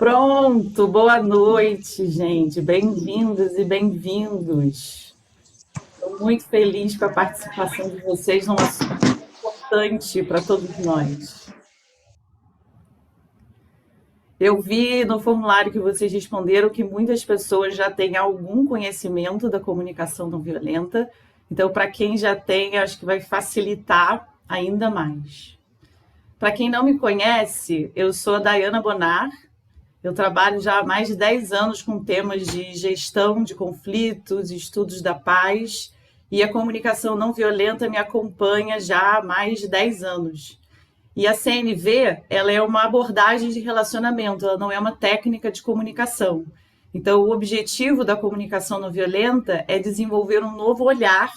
Pronto, boa noite, gente. Bem-vindas e bem-vindos. Estou muito feliz com a participação de vocês num assunto importante para todos nós. Eu vi no formulário que vocês responderam que muitas pessoas já têm algum conhecimento da comunicação não violenta. Então, para quem já tem, acho que vai facilitar ainda mais. Para quem não me conhece, eu sou a Dayana Bonar. Eu trabalho já há mais de 10 anos com temas de gestão de conflitos, estudos da paz, e a comunicação não violenta me acompanha já há mais de 10 anos. E a CNV, ela é uma abordagem de relacionamento, ela não é uma técnica de comunicação. Então, o objetivo da comunicação não violenta é desenvolver um novo olhar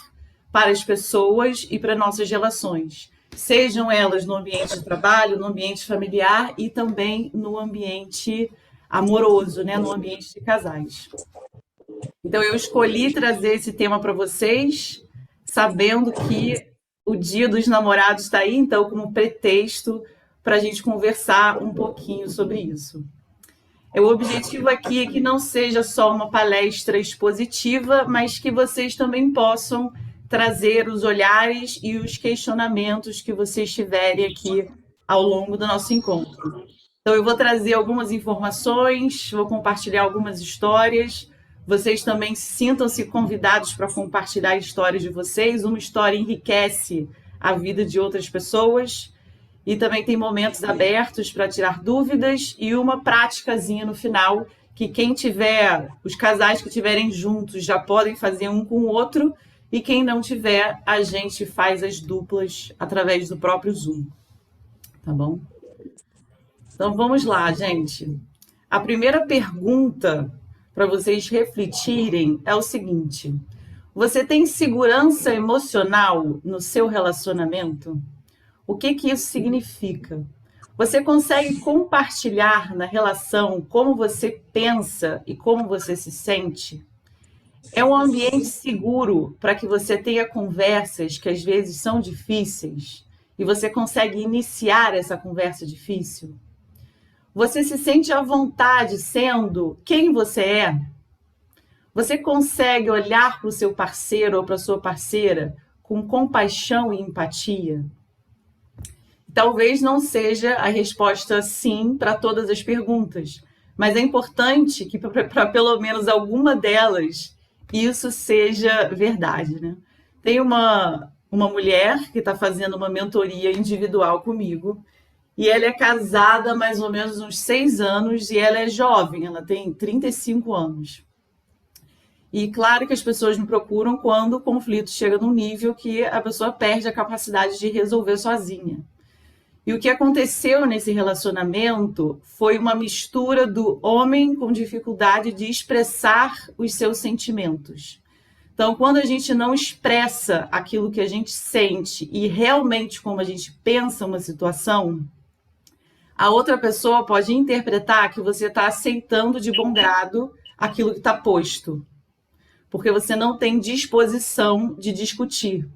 para as pessoas e para nossas relações, sejam elas no ambiente de trabalho, no ambiente familiar e também no ambiente amoroso, né, no ambiente de casais. Então, eu escolhi trazer esse tema para vocês, sabendo que o Dia dos Namorados está aí, então, como pretexto para a gente conversar um pouquinho sobre isso. O objetivo aqui é que não seja só uma palestra expositiva, mas que vocês também possam trazer os olhares e os questionamentos que vocês tiverem aqui ao longo do nosso encontro. Então, eu vou trazer algumas informações, vou compartilhar algumas histórias. Vocês também sintam-se convidados para compartilhar histórias de vocês. Uma história enriquece a vida de outras pessoas. E também tem momentos abertos para tirar dúvidas e uma praticazinha no final, que quem tiver, os casais que estiverem juntos já podem fazer um com o outro, e quem não tiver, a gente faz as duplas através do próprio Zoom. Tá bom? Então vamos lá, gente. A primeira pergunta para vocês refletirem é o seguinte: você tem segurança emocional no seu relacionamento? O que isso significa? Você consegue compartilhar na relação como você pensa e como você se sente? É um ambiente seguro para que você tenha conversas que às vezes são difíceis e você consegue iniciar essa conversa difícil? Você se sente à vontade sendo quem você é? Você consegue olhar para o seu parceiro ou para a sua parceira com compaixão e empatia? Talvez não seja a resposta sim para todas as perguntas, mas é importante que para pelo menos alguma delas isso seja verdade, né? Tem uma mulher que está fazendo uma mentoria individual comigo e ela é casada há mais ou menos uns 6 anos e ela é jovem, ela tem 35 anos. E claro que as pessoas me procuram quando o conflito chega num nível que a pessoa perde a capacidade de resolver sozinha. E o que aconteceu nesse relacionamento foi uma mistura do homem com dificuldade de expressar os seus sentimentos. Então, quando a gente não expressa aquilo que a gente sente e realmente como a gente pensa uma situação, a outra pessoa pode interpretar que você está aceitando de bom grado aquilo que está posto, porque você não tem disposição de discutir.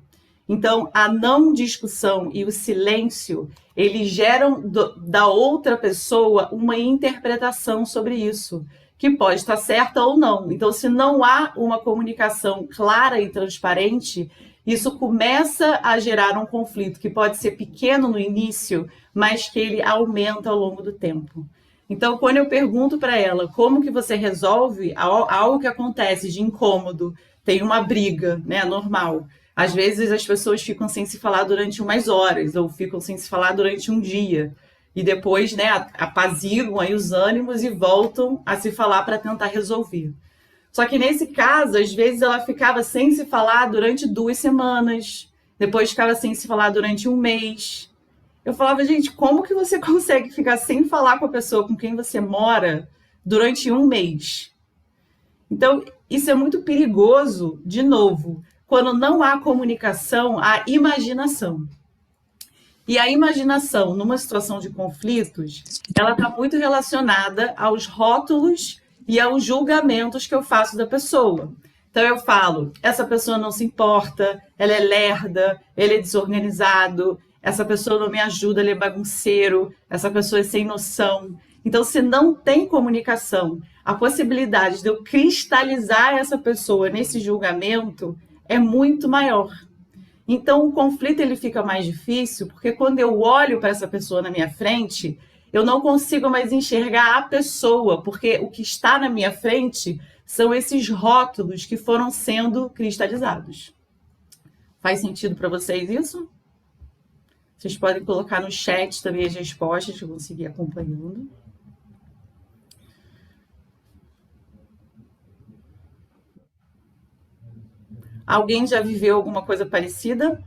Então, a não discussão e o silêncio, eles geram da outra pessoa uma interpretação sobre isso, que pode estar certa ou não. Então, se não há uma comunicação clara e transparente, isso começa a gerar um conflito que pode ser pequeno no início, mas que ele aumenta ao longo do tempo. Então, quando eu pergunto para ela como que você resolve algo que acontece de incômodo, tem uma briga, né, normal. Às vezes as pessoas ficam sem se falar durante umas horas, ou ficam sem se falar durante um dia. E depois, né, apaziguam aí os ânimos e voltam a se falar para tentar resolver. Só que nesse caso, às vezes ela ficava sem se falar durante 2 semanas, depois ficava sem se falar durante um mês. Eu falava, gente, como que você consegue ficar sem falar com a pessoa com quem você mora durante um mês? Então, isso é muito perigoso, de novo, quando não há comunicação, há imaginação. E a imaginação, numa situação de conflitos, ela está muito relacionada aos rótulos e aos julgamentos que eu faço da pessoa. Então eu falo, essa pessoa não se importa, ela é lerda, ele é desorganizado, essa pessoa não me ajuda, ele é bagunceiro, essa pessoa é sem noção. Então, se não tem comunicação, a possibilidade de eu cristalizar essa pessoa nesse julgamento é muito maior. Então, o conflito ele fica mais difícil, porque quando eu olho para essa pessoa na minha frente, eu não consigo mais enxergar a pessoa, porque o que está na minha frente são esses rótulos que foram sendo cristalizados. Faz sentido para vocês isso? Vocês podem colocar no chat também as respostas que eu vou seguir acompanhando. Alguém já viveu alguma coisa parecida?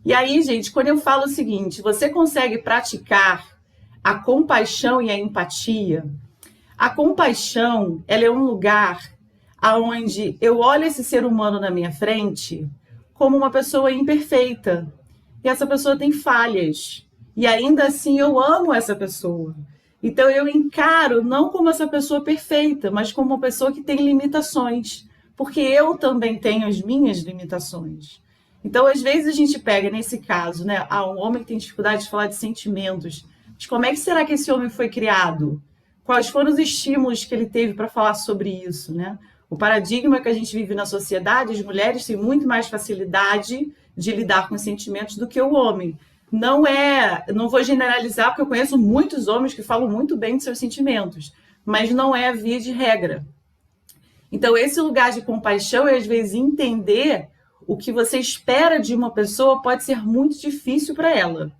E aí, gente, quando eu falo o seguinte, você consegue praticar a compaixão e a empatia? A compaixão, ela é um lugar aonde eu olho esse ser humano na minha frente como uma pessoa imperfeita. E essa pessoa tem falhas. E ainda assim eu amo essa pessoa. Então eu encaro não como essa pessoa perfeita, mas como uma pessoa que tem limitações. Porque eu também tenho as minhas limitações. Então, às vezes, a gente pega, nesse caso, né, um homem que tem dificuldade de falar de sentimentos. Mas como é que será que esse homem foi criado? Quais foram os estímulos que ele teve para falar sobre isso, né? O paradigma que a gente vive na sociedade, as mulheres têm muito mais facilidade de lidar com os sentimentos do que o homem. Não vou generalizar, porque eu conheço muitos homens que falam muito bem de seus sentimentos, mas não é a via de regra. Então, esse lugar de compaixão é, às vezes, entender o que você espera de uma pessoa pode ser muito difícil para ela.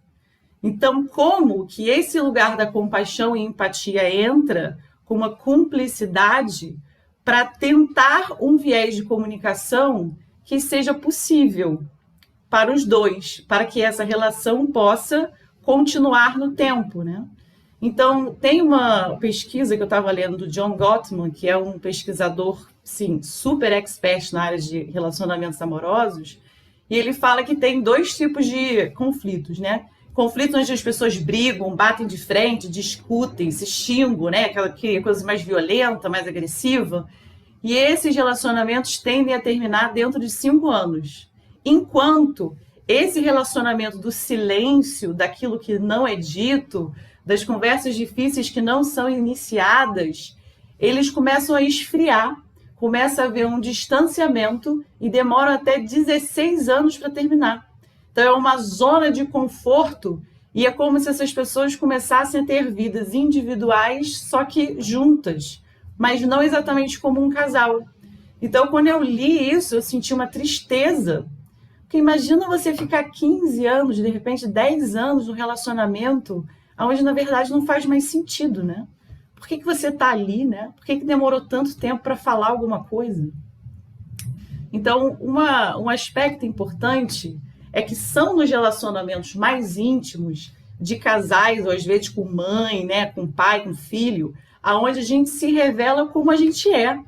Então, como que esse lugar da compaixão e empatia entra com uma cumplicidade para tentar um viés de comunicação que seja possível para os dois, para que essa relação possa continuar no tempo, né? Então, tem uma pesquisa que eu estava lendo do John Gottman, que é um pesquisador, sim, super expert na área de relacionamentos amorosos, e ele fala que tem 2 tipos de conflitos, né? Conflitos onde as pessoas brigam, batem de frente, discutem, se xingam, né? Aquela coisa mais violenta, mais agressiva. E esses relacionamentos tendem a terminar dentro de 5 anos. Enquanto esse relacionamento do silêncio, daquilo que não é dito, das conversas difíceis que não são iniciadas, eles começam a esfriar, começa a haver um distanciamento e demoram até 16 anos para terminar. Então é uma zona de conforto e é como se essas pessoas começassem a ter vidas individuais, só que juntas, mas não exatamente como um casal. Então, quando eu li isso, eu senti uma tristeza. Porque imagina você ficar 15 anos, de repente 10 anos no relacionamento, onde na verdade não faz mais sentido, né? Por que você está ali, né? Por que demorou tanto tempo para falar alguma coisa? Então, um aspecto importante é que são nos relacionamentos mais íntimos, de casais, ou às vezes com mãe, né, com pai, com filho, aonde a gente se revela como a gente é.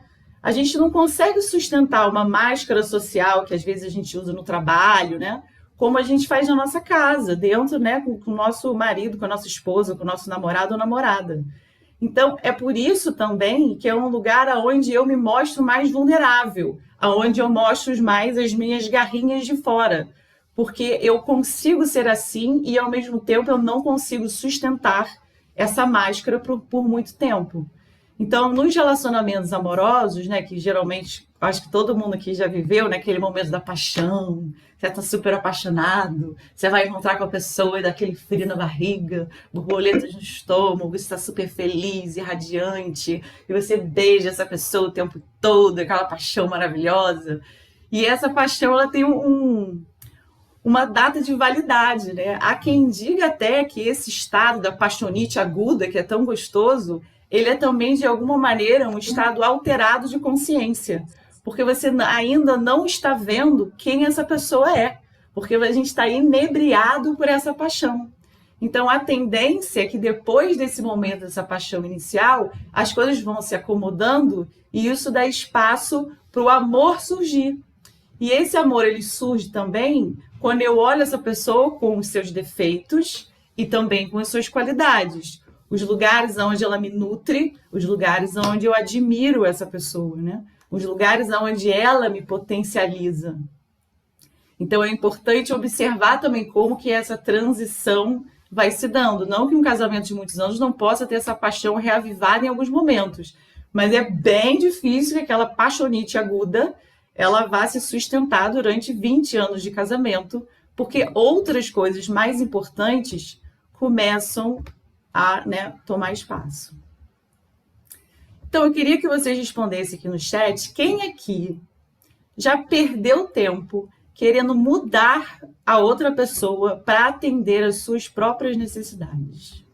A gente não consegue sustentar uma máscara social que às vezes a gente usa no trabalho, né? Como a gente faz na nossa casa, dentro, né, com o nosso marido, com a nossa esposa, com o nosso namorado ou namorada. Então, é por isso também que é um lugar onde eu me mostro mais vulnerável, onde eu mostro mais as minhas garrinhas de fora, porque eu consigo ser assim e, ao mesmo tempo, eu não consigo sustentar essa máscara por muito tempo. Então, nos relacionamentos amorosos, né, que geralmente, acho que todo mundo aqui já viveu, né, aquele momento da paixão, você está super apaixonado, você vai encontrar com a pessoa e dá aquele frio na barriga, borboletas no estômago, você está super feliz e radiante, e você beija essa pessoa o tempo todo, aquela paixão maravilhosa. E essa paixão, ela tem uma data de validade, né? Há quem diga até que esse estado da paixonite aguda, que é tão gostoso, ele é também, de alguma maneira, um estado alterado de consciência, porque você ainda não está vendo quem essa pessoa é, porque a gente está inebriado por essa paixão. Então, a tendência é que depois desse momento, dessa paixão inicial, as coisas vão se acomodando e isso dá espaço para o amor surgir. E esse amor, ele surge também quando eu olho essa pessoa com os seus defeitos e também com as suas qualidades. Os lugares onde ela me nutre, os lugares onde eu admiro essa pessoa, né? Os lugares onde ela me potencializa. Então é importante observar também como que essa transição vai se dando. Não que um casamento de muitos anos não possa ter essa paixão reavivada em alguns momentos, mas é bem difícil que aquela paixonite aguda ela vá se sustentar durante 20 anos de casamento, porque outras coisas mais importantes começam a, né, tomar espaço. Então, eu queria que vocês respondessem aqui no chat, quem aqui já perdeu tempo querendo mudar a outra pessoa para atender às suas próprias necessidades?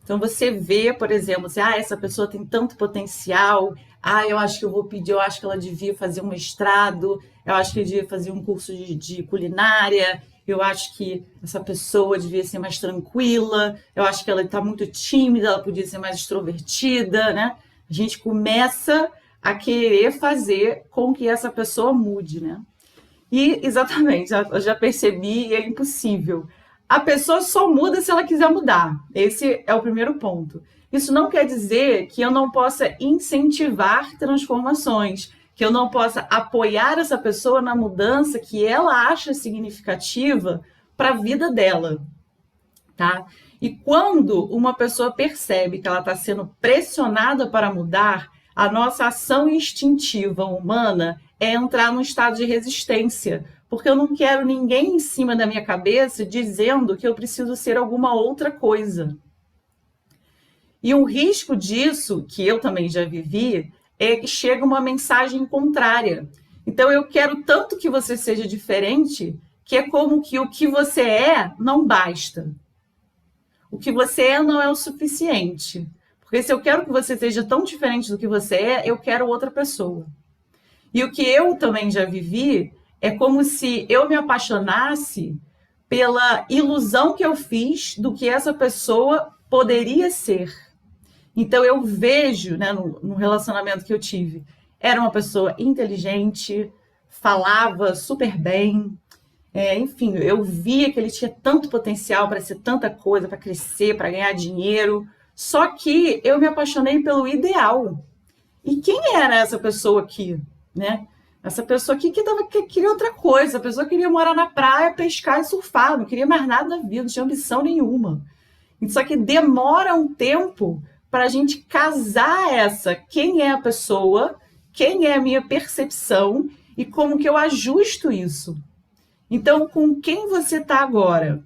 Então, você vê, por exemplo, assim, essa pessoa tem tanto potencial, eu acho que eu vou pedir, eu acho que ela devia fazer um mestrado, eu acho que ele devia fazer um curso de culinária, eu acho que essa pessoa devia ser mais tranquila, eu acho que ela está muito tímida, ela podia ser mais extrovertida, né? A gente começa a querer fazer com que essa pessoa mude, né? E, exatamente, eu já percebi, é impossível. A pessoa só muda se ela quiser mudar. Esse é o primeiro ponto. Isso não quer dizer que eu não possa incentivar transformações, que eu não possa apoiar essa pessoa na mudança que ela acha significativa para a vida dela, tá? E quando uma pessoa percebe que ela está sendo pressionada para mudar, a nossa ação instintiva humana é entrar num estado de resistência, porque eu não quero ninguém em cima da minha cabeça dizendo que eu preciso ser alguma outra coisa. E um risco disso, que eu também já vivi, é que chega uma mensagem contrária. Então, eu quero tanto que você seja diferente, que é como que o que você é não basta. O que você é não é o suficiente. Porque se eu quero que você seja tão diferente do que você é, eu quero outra pessoa. E o que eu também já vivi é como se eu me apaixonasse pela ilusão que eu fiz do que essa pessoa poderia ser. Então eu vejo, né, no relacionamento que eu tive, era uma pessoa inteligente, falava super bem, enfim, eu via que ele tinha tanto potencial para ser tanta coisa, para crescer, para ganhar dinheiro, só que eu me apaixonei pelo ideal. E quem era essa pessoa aqui, né? Essa pessoa aqui que queria outra coisa, a pessoa queria morar na praia, pescar e surfar, não queria mais nada da vida, não tinha ambição nenhuma. Só que demora um tempo para a gente casar quem é a pessoa, quem é a minha percepção e como que eu ajusto isso. Então, com quem você está agora?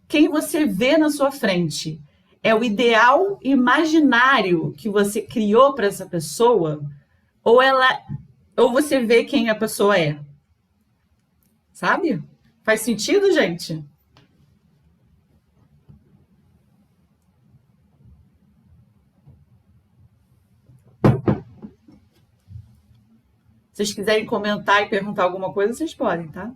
Quem você vê na sua frente? É o ideal imaginário que você criou para essa pessoa? Ou você vê quem a pessoa é? Sabe? Faz sentido, gente? Se vocês quiserem comentar e perguntar alguma coisa, vocês podem, tá?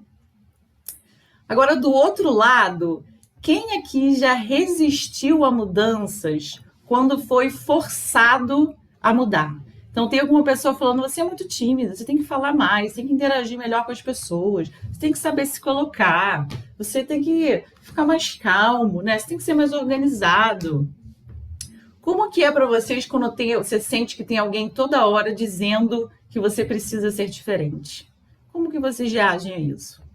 Agora, do outro lado, quem aqui já resistiu a mudanças quando foi forçado a mudar? Então, tem alguma pessoa falando, você é muito tímida, você tem que falar mais, tem que interagir melhor com as pessoas, você tem que saber se colocar, você tem que ficar mais calmo, né? Você tem que ser mais organizado. Como que é para vocês quando você sente que tem alguém toda hora dizendo que você precisa ser diferente? Como que vocês reagem a isso?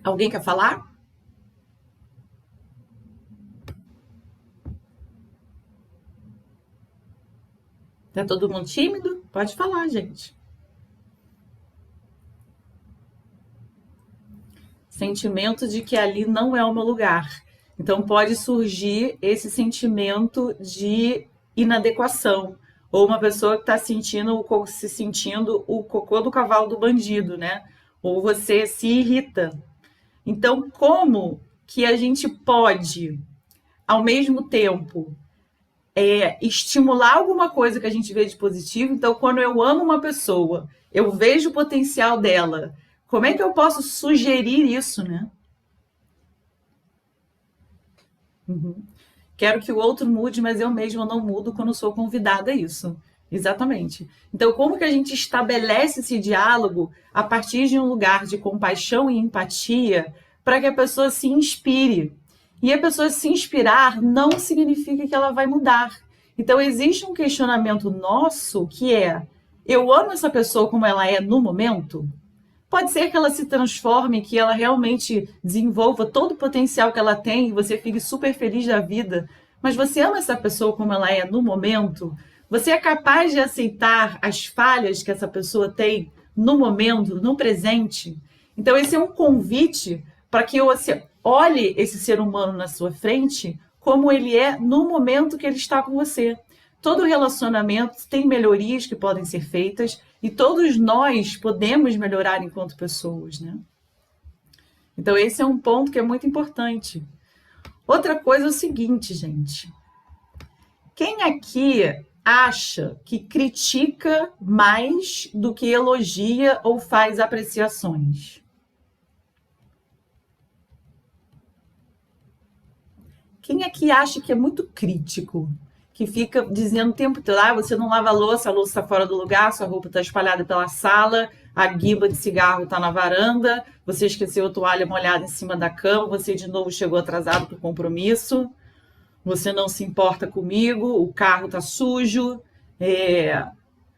Alguém quer falar? Tá todo mundo tímido? Pode falar, gente. Sentimento de que ali não é o meu lugar. Então pode surgir esse sentimento de inadequação. Ou uma pessoa que está se sentindo o cocô do cavalo do bandido, né? Ou você se irrita. Então, como que a gente pode, ao mesmo tempo, estimular alguma coisa que a gente vê de positivo? Então, quando eu amo uma pessoa, eu vejo o potencial dela, como é que eu posso sugerir isso, né? Quero que o outro mude, mas eu mesma não mudo quando sou convidada a isso. Exatamente. Então, como que a gente estabelece esse diálogo a partir de um lugar de compaixão e empatia para que a pessoa se inspire? E a pessoa se inspirar não significa que ela vai mudar. Então, existe um questionamento nosso que é: eu amo essa pessoa como ela é no momento? Pode ser que ela se transforme, que ela realmente desenvolva todo o potencial que ela tem e você fique super feliz da vida. Mas você ama essa pessoa como ela é no momento? Você é capaz de aceitar as falhas que essa pessoa tem no momento, no presente? Então, esse é um convite para que você olhe esse ser humano na sua frente como ele é no momento que ele está com você. Todo relacionamento tem melhorias que podem ser feitas e todos nós podemos melhorar enquanto pessoas, né? Então, esse é um ponto que é muito importante. Outra coisa é o seguinte, gente. Quem aqui acha que critica mais do que elogia ou faz apreciações? Quem aqui acha que é muito crítico? Que fica dizendo o tempo todo: você não lava a louça está fora do lugar, sua roupa está espalhada pela sala, a guimba de cigarro está na varanda, você esqueceu a toalha molhada em cima da cama, você de novo chegou atrasado para o compromisso, você não se importa comigo, o carro está sujo,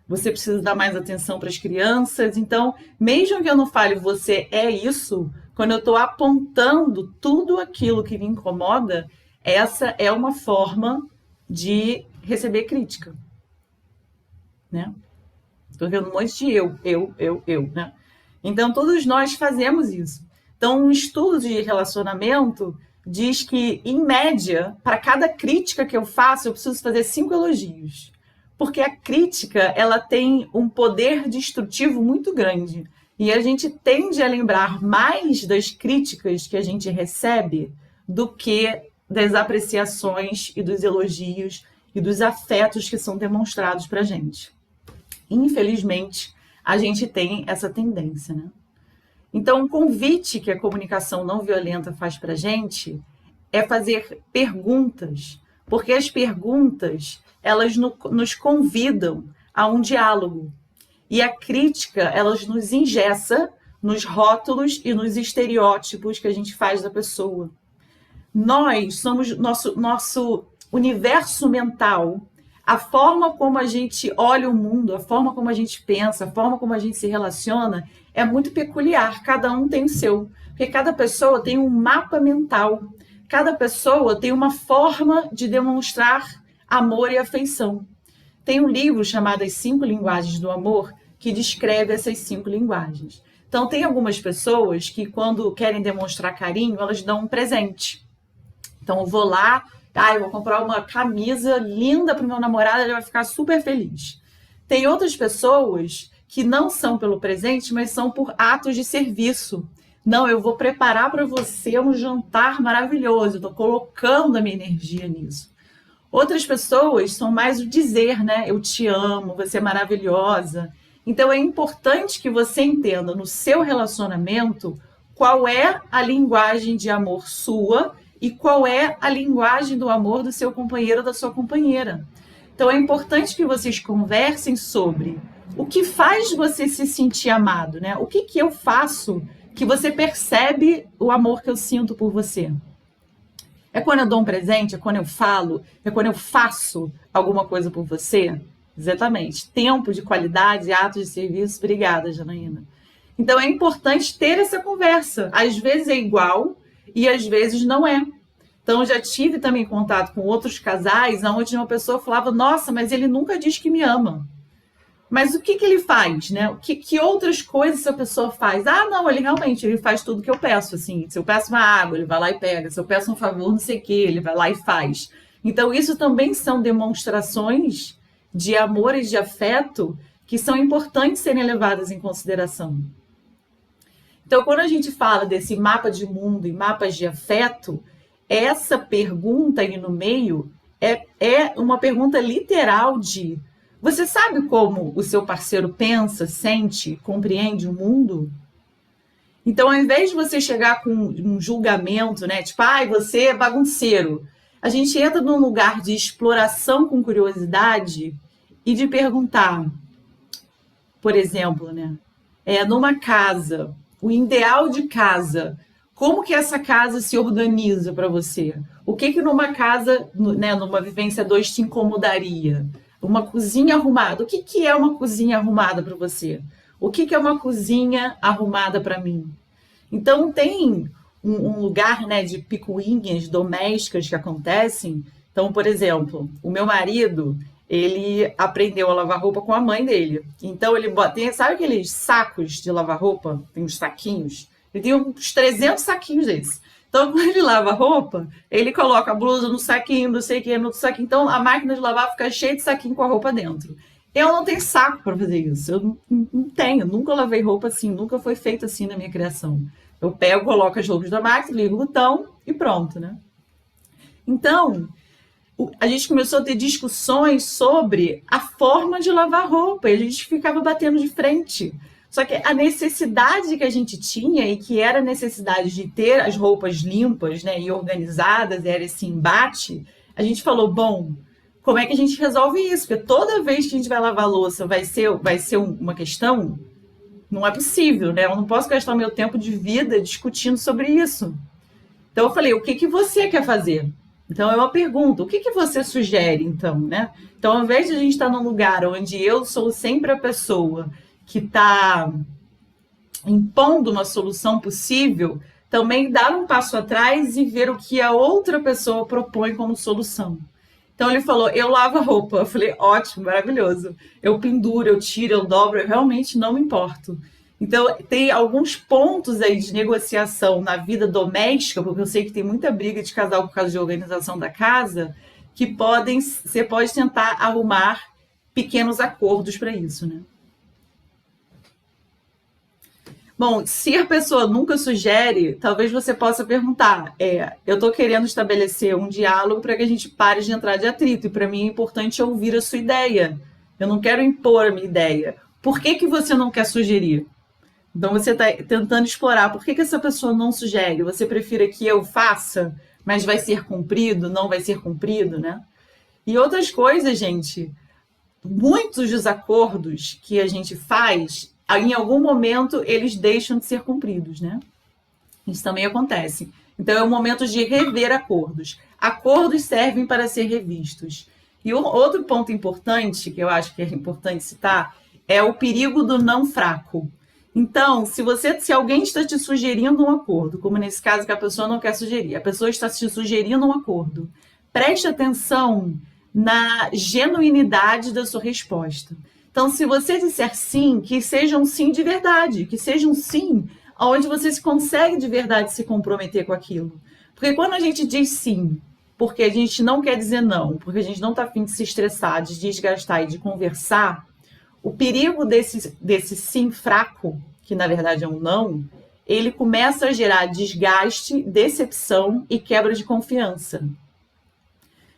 você precisa dar mais atenção para as crianças. Então, mesmo que eu não fale você é isso, quando eu estou apontando tudo aquilo que me incomoda, essa é uma forma de receber crítica, né? Estou vendo um monte de eu, né? Então, todos nós fazemos isso. Então, um estudo de relacionamento diz que, em média, para cada crítica que eu faço, eu preciso fazer 5 elogios. Porque a crítica, ela tem um poder destrutivo muito grande. E a gente tende a lembrar mais das críticas que a gente recebe do que das apreciações e dos elogios e dos afetos que são demonstrados para a gente. Infelizmente, a gente tem essa tendência, né? Então, um convite que a comunicação não violenta faz para a gente é fazer perguntas, porque as perguntas, elas nos convidam a um diálogo. E a crítica, elas nos engessa nos rótulos e nos estereótipos que a gente faz da pessoa. Nós somos nosso universo mental, a forma como a gente olha o mundo, a forma como a gente pensa, a forma como a gente se relaciona é muito peculiar. Cada um tem o seu, porque cada pessoa tem um mapa mental, cada pessoa tem uma forma de demonstrar amor e afeição. Tem um livro chamado As 5 Linguagens do Amor que descreve essas 5 linguagens. Então, tem algumas pessoas que, quando querem demonstrar carinho, elas dão um presente. Então, eu vou lá, eu vou comprar uma camisa linda para o meu namorado, ele vai ficar super feliz. Tem outras pessoas que não são pelo presente, mas são por atos de serviço. Não, eu vou preparar para você um jantar maravilhoso, eu estou colocando a minha energia nisso. Outras pessoas são mais o dizer, né? Eu te amo, você é maravilhosa. Então, é importante que você entenda no seu relacionamento qual é a linguagem de amor sua e qual é a linguagem do amor do seu companheiro ou da sua companheira. Então, é importante que vocês conversem sobre o que faz você se sentir amado, né? O que eu faço que você percebe o amor que eu sinto por você? É quando eu dou um presente? É quando eu falo? É quando eu faço alguma coisa por você? Exatamente. Tempo de qualidade, atos de serviço. Obrigada, Janaína. Então, é importante ter essa conversa. Às vezes é igual e às vezes não é. Então, eu já tive também contato com outros casais onde uma pessoa falava: nossa, mas ele nunca diz que me ama. Mas o que ele faz, né? Que outras coisas essa pessoa faz? Não, ele faz tudo que eu peço, assim. Se eu peço uma água, ele vai lá e pega. Se eu peço um favor, não sei o quê, ele vai lá e faz. Então, isso também são demonstrações de amor e de afeto que são importantes serem levadas em consideração. Então, quando a gente fala desse mapa de mundo e mapas de afeto, essa pergunta aí no meio é uma pergunta literal de: você sabe como o seu parceiro pensa, sente, compreende o mundo? Então, ao invés de você chegar com um julgamento, né? Tipo, você é bagunceiro. A gente entra num lugar de exploração com curiosidade e de perguntar, por exemplo, né? Numa casa, o ideal de casa, como que essa casa se organiza para você? O que que numa casa, né, numa vivência 2 te incomodaria? Uma cozinha arrumada. O que que é uma cozinha arrumada para você? O que que é uma cozinha arrumada para mim? Então tem um lugar, né, de picuinhas domésticas que acontecem. Então, por exemplo, o meu marido, ele aprendeu a lavar roupa com a mãe dele. Então ele bota, sabe aqueles sacos de lavar roupa? Tem uns saquinhos. Ele tem uns 300 saquinhos desses. Então, quando ele lava roupa, ele coloca a blusa no saquinho, não sei o que, no outro saquinho. Então, a máquina de lavar fica cheia de saquinho com a roupa dentro. Eu não tenho saco para fazer isso. Eu não tenho. Nunca lavei roupa assim. Nunca foi feito assim na minha criação. Eu pego, coloco as roupas da máquina, ligo o botão e pronto, né? Então, a gente começou a ter discussões sobre a forma de lavar roupa. E a gente ficava batendo de frente. Só que a necessidade que a gente tinha, e que era a necessidade de ter as roupas limpas, né, e organizadas, era esse embate, a gente falou, bom, como é que a gente resolve isso? Porque toda vez que a gente vai lavar a louça vai ser uma questão, não é possível, né? Eu não posso gastar meu tempo de vida discutindo sobre isso. Então eu falei, o que que você quer fazer? Então é uma pergunta, o que que você sugere, então, né? Então, ao invés de a gente estar num lugar onde eu sou sempre a pessoa que está impondo uma solução possível, também dar um passo atrás e ver o que a outra pessoa propõe como solução. Então ele falou, eu lavo a roupa. Eu falei, ótimo, maravilhoso. Eu penduro, eu tiro, eu dobro, eu realmente não me importo. Então tem alguns pontos aí de negociação na vida doméstica, porque eu sei que tem muita briga de casal por causa de organização da casa, que você pode tentar arrumar pequenos acordos para isso, né? Bom, se a pessoa nunca sugere, talvez você possa perguntar: eu estou querendo estabelecer um diálogo para que a gente pare de entrar de atrito, e para mim é importante ouvir a sua ideia. Eu não quero impor a minha ideia. Por que que você não quer sugerir? Então você está tentando explorar por que que essa pessoa não sugere. Você prefere que eu faça, mas vai ser cumprido, não vai ser cumprido, né? E outras coisas, gente, muitos desacordos que a gente faz, em algum momento eles deixam de ser cumpridos, né? Isso também acontece. Então é o momento de rever acordos. Acordos servem para ser revistos. E outro ponto importante, que eu acho que é importante citar, é o perigo do não fraco. Então, se alguém está te sugerindo um acordo, como nesse caso que a pessoa não quer sugerir, a pessoa está te sugerindo um acordo, preste atenção na genuinidade da sua resposta. Então, se você disser sim, que seja um sim de verdade, que seja um sim onde você se consegue de verdade se comprometer com aquilo. Porque quando a gente diz sim, porque a gente não quer dizer não, porque a gente não está afim de se estressar, de desgastar e de conversar, o perigo desse sim fraco, que na verdade é um não, ele começa a gerar desgaste, decepção e quebra de confiança.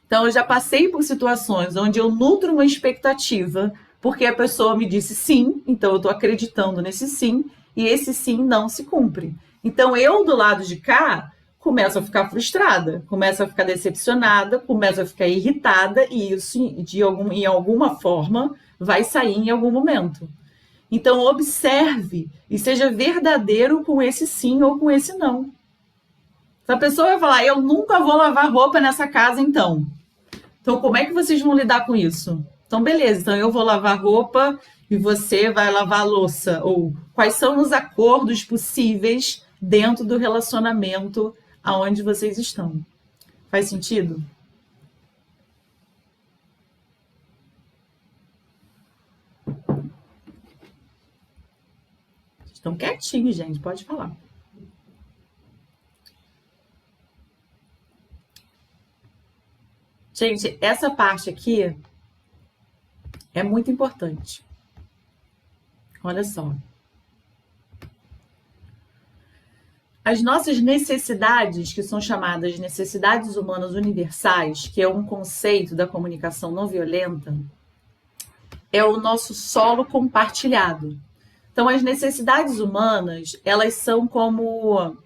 Então, eu já passei por situações onde eu nutro uma expectativa, porque a pessoa me disse sim, então eu estou acreditando nesse sim, e esse sim não se cumpre. Então, eu do lado de cá começo a ficar frustrada, começo a ficar decepcionada, começo a ficar irritada, e isso, em alguma forma, vai sair em algum momento. Então, observe e seja verdadeiro com esse sim ou com esse não. Se a pessoa vai falar, eu nunca vou lavar roupa nessa casa, então como é que vocês vão lidar com isso? Então, beleza, então eu vou lavar roupa e você vai lavar a louça. Ou quais são os acordos possíveis dentro do relacionamento aonde vocês estão? Faz sentido? Estão quietinhos, gente, pode falar. Gente, essa parte aqui é muito importante. Olha só. As nossas necessidades, que são chamadas necessidades humanas universais, que é um conceito da comunicação não violenta, é o nosso solo compartilhado. Então, as necessidades humanas, elas são como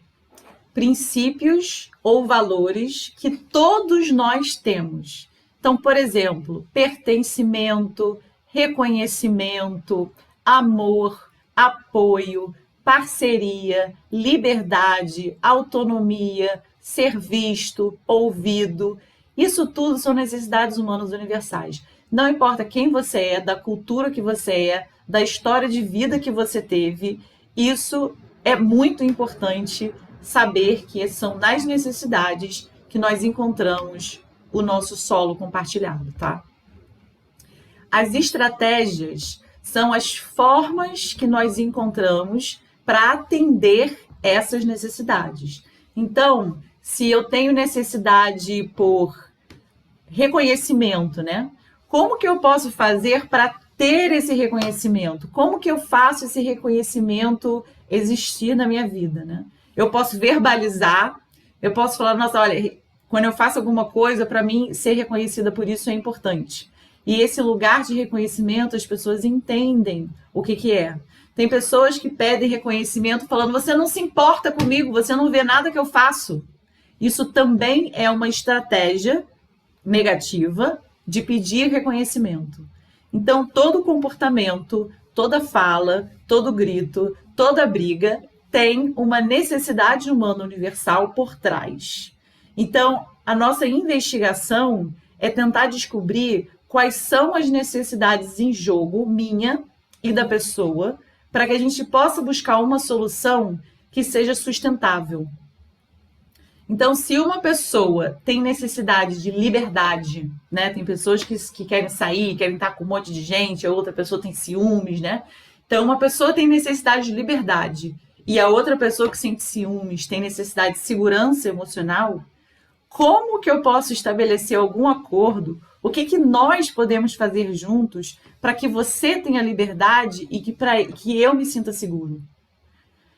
princípios ou valores que todos nós temos. Então, por exemplo, pertencimento, reconhecimento, amor, apoio, parceria, liberdade, autonomia, ser visto, ouvido. Isso tudo são necessidades humanas universais. Não importa quem você é, da cultura que você é, da história de vida que você teve, isso é muito importante saber que são nas necessidades que nós encontramos o nosso solo compartilhado, tá? As estratégias são as formas que nós encontramos para atender essas necessidades. Então, se eu tenho necessidade por reconhecimento, né? Como que eu posso fazer para ter esse reconhecimento? Como que eu faço esse reconhecimento existir na minha vida, né? Eu posso verbalizar, eu posso falar, nossa, olha, quando eu faço alguma coisa, para mim, ser reconhecida por isso é importante. E esse lugar de reconhecimento, as pessoas entendem o que é. Tem pessoas que pedem reconhecimento falando, você não se importa comigo, você não vê nada que eu faço. Isso também é uma estratégia negativa de pedir reconhecimento. Então, todo comportamento, toda fala, todo grito, toda briga tem uma necessidade humana universal por trás. Então, a nossa investigação é tentar descobrir quais são as necessidades em jogo, minha e da pessoa, para que a gente possa buscar uma solução que seja sustentável. Então, se uma pessoa tem necessidade de liberdade, né? Tem pessoas que querem sair, querem estar com um monte de gente, a outra pessoa tem ciúmes, né? Então, uma pessoa tem necessidade de liberdade e a outra pessoa que sente ciúmes tem necessidade de segurança emocional, como que eu posso estabelecer algum acordo? O que nós podemos fazer juntos para que você tenha liberdade e que eu me sinta seguro?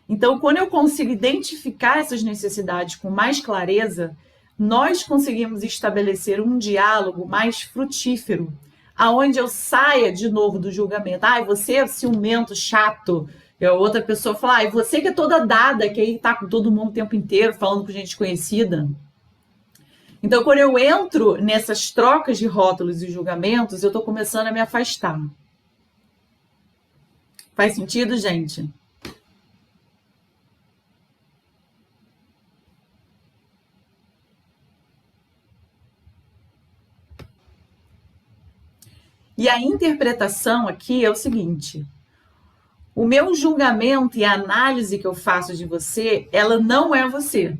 Então, quando eu consigo identificar essas necessidades com mais clareza, nós conseguimos estabelecer um diálogo mais frutífero, aonde eu saia de novo do julgamento. Você é ciumento, chato. E a outra pessoa fala, você que é toda dada, que aí tá com todo mundo o tempo inteiro, falando com gente conhecida. Então, quando eu entro nessas trocas de rótulos e julgamentos, eu estou começando a me afastar. Faz sentido, gente? E a interpretação aqui é o seguinte: o meu julgamento e a análise que eu faço de você, ela não é você.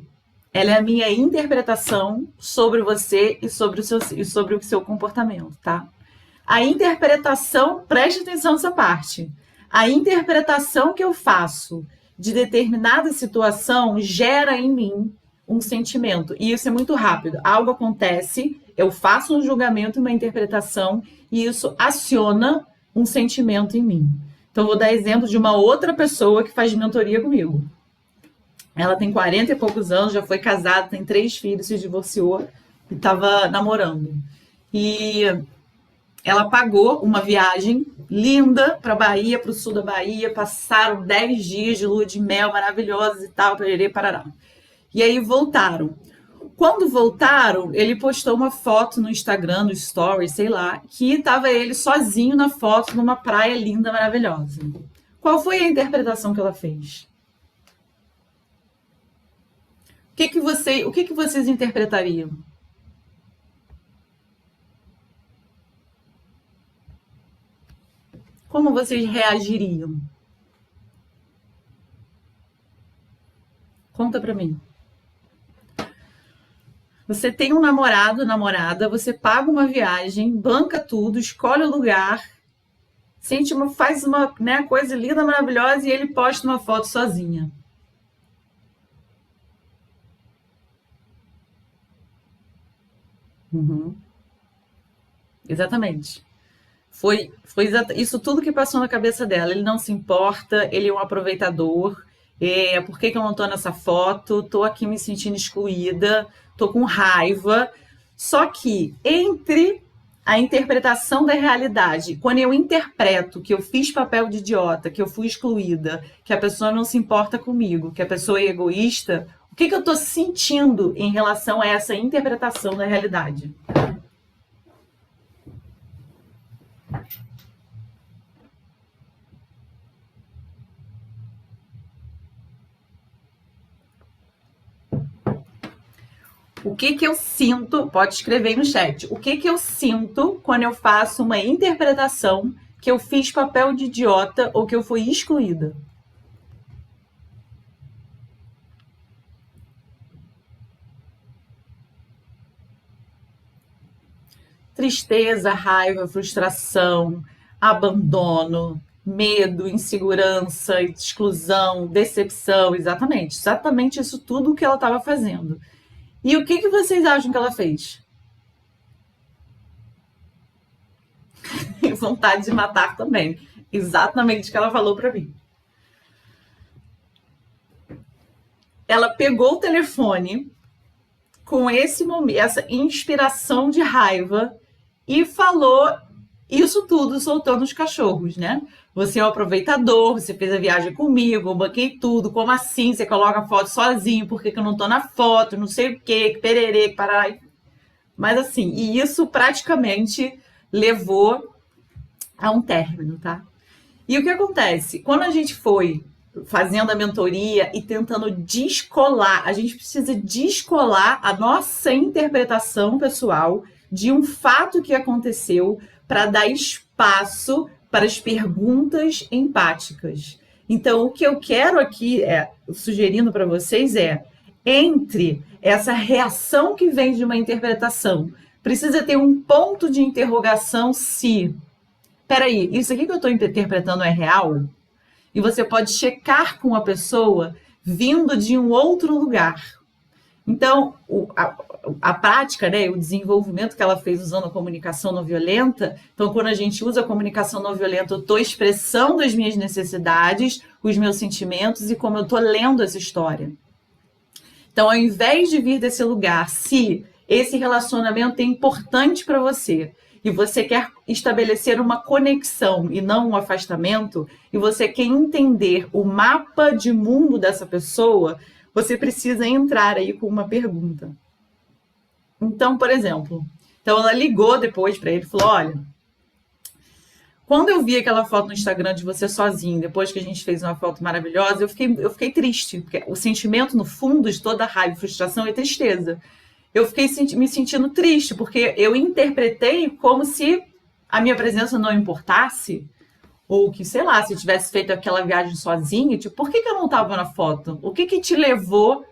Ela é a minha interpretação sobre você e sobre o seu comportamento, tá? A interpretação, preste atenção nessa parte. A interpretação que eu faço de determinada situação gera em mim um sentimento. E isso é muito rápido. Algo acontece, eu faço um julgamento, uma interpretação, e isso aciona um sentimento em mim. Então, vou dar exemplo de uma outra pessoa que faz mentoria comigo. Ela tem 40 e poucos anos, já foi casada, tem 3 filhos, se divorciou e estava namorando. E ela pagou uma viagem linda para a Bahia, para o sul da Bahia, passaram 10 dias de lua de mel maravilhosos e tal, parará. E aí voltaram. Quando voltaram, ele postou uma foto no Instagram, no Stories, sei lá, que estava ele sozinho na foto numa praia linda, maravilhosa. Qual foi a interpretação que ela fez? O que vocês interpretariam? Como vocês reagiriam? Conta pra mim. Você tem um namorado, namorada, você paga uma viagem, banca tudo, escolhe o lugar, faz uma, né, coisa linda, maravilhosa e ele posta uma foto sozinha. Uhum. Exatamente. Foi isso tudo que passou na cabeça dela. Ele não se importa, ele é um aproveitador. Por que eu não estou nessa foto? Estou aqui me sentindo excluída, estou com raiva. Só que entre a interpretação da realidade, quando eu interpreto que eu fiz papel de idiota, que eu fui excluída, que a pessoa não se importa comigo, que a pessoa é egoísta, o que eu estou sentindo em relação a essa interpretação da realidade? O que que eu sinto? Pode escrever aí no chat. O que que eu sinto quando eu faço uma interpretação que eu fiz papel de idiota ou que eu fui excluída? Tristeza, raiva, frustração, abandono, medo, insegurança, exclusão, decepção, exatamente isso tudo que ela estava fazendo. E o que que vocês acham que ela fez? Vontade de matar também. Exatamente o que ela falou para mim. Ela pegou o telefone com esse momento, essa inspiração de raiva e falou isso tudo soltando os cachorros, né? Você é um aproveitador, você fez a viagem comigo, eu banquei tudo, como assim? Você coloca a foto sozinho, por que eu não tô na foto, não sei o quê, que pererê, que parará. Mas assim, e isso praticamente levou a um término, tá? E o que acontece? Quando a gente foi fazendo a mentoria e tentando descolar, a gente precisa descolar a nossa interpretação pessoal de um fato que aconteceu para dar espaço para as perguntas empáticas. Então, o que eu quero aqui, sugerindo para vocês entre essa reação que vem de uma interpretação, precisa ter um ponto de interrogação se, peraí, isso aqui que eu estou interpretando é real? E você pode checar com a pessoa vindo de um outro lugar. Então, a prática, né, o desenvolvimento que ela fez usando a comunicação não violenta, então quando a gente usa a comunicação não violenta, eu estou expressando as minhas necessidades, os meus sentimentos e como eu estou lendo essa história. Então, ao invés de vir desse lugar, se esse relacionamento é importante para você e você quer estabelecer uma conexão e não um afastamento, e você quer entender o mapa de mundo dessa pessoa, você precisa entrar aí com uma pergunta. Então, por exemplo, ela ligou depois para ele e falou, olha, quando eu vi aquela foto no Instagram de você sozinho, depois que a gente fez uma foto maravilhosa, eu fiquei triste, porque o sentimento no fundo de toda raiva, frustração e tristeza. Eu fiquei me sentindo triste, porque eu interpretei como se a minha presença não importasse, ou que, sei lá, se eu tivesse feito aquela viagem sozinha, tipo, por que eu não estava na foto? O que te levou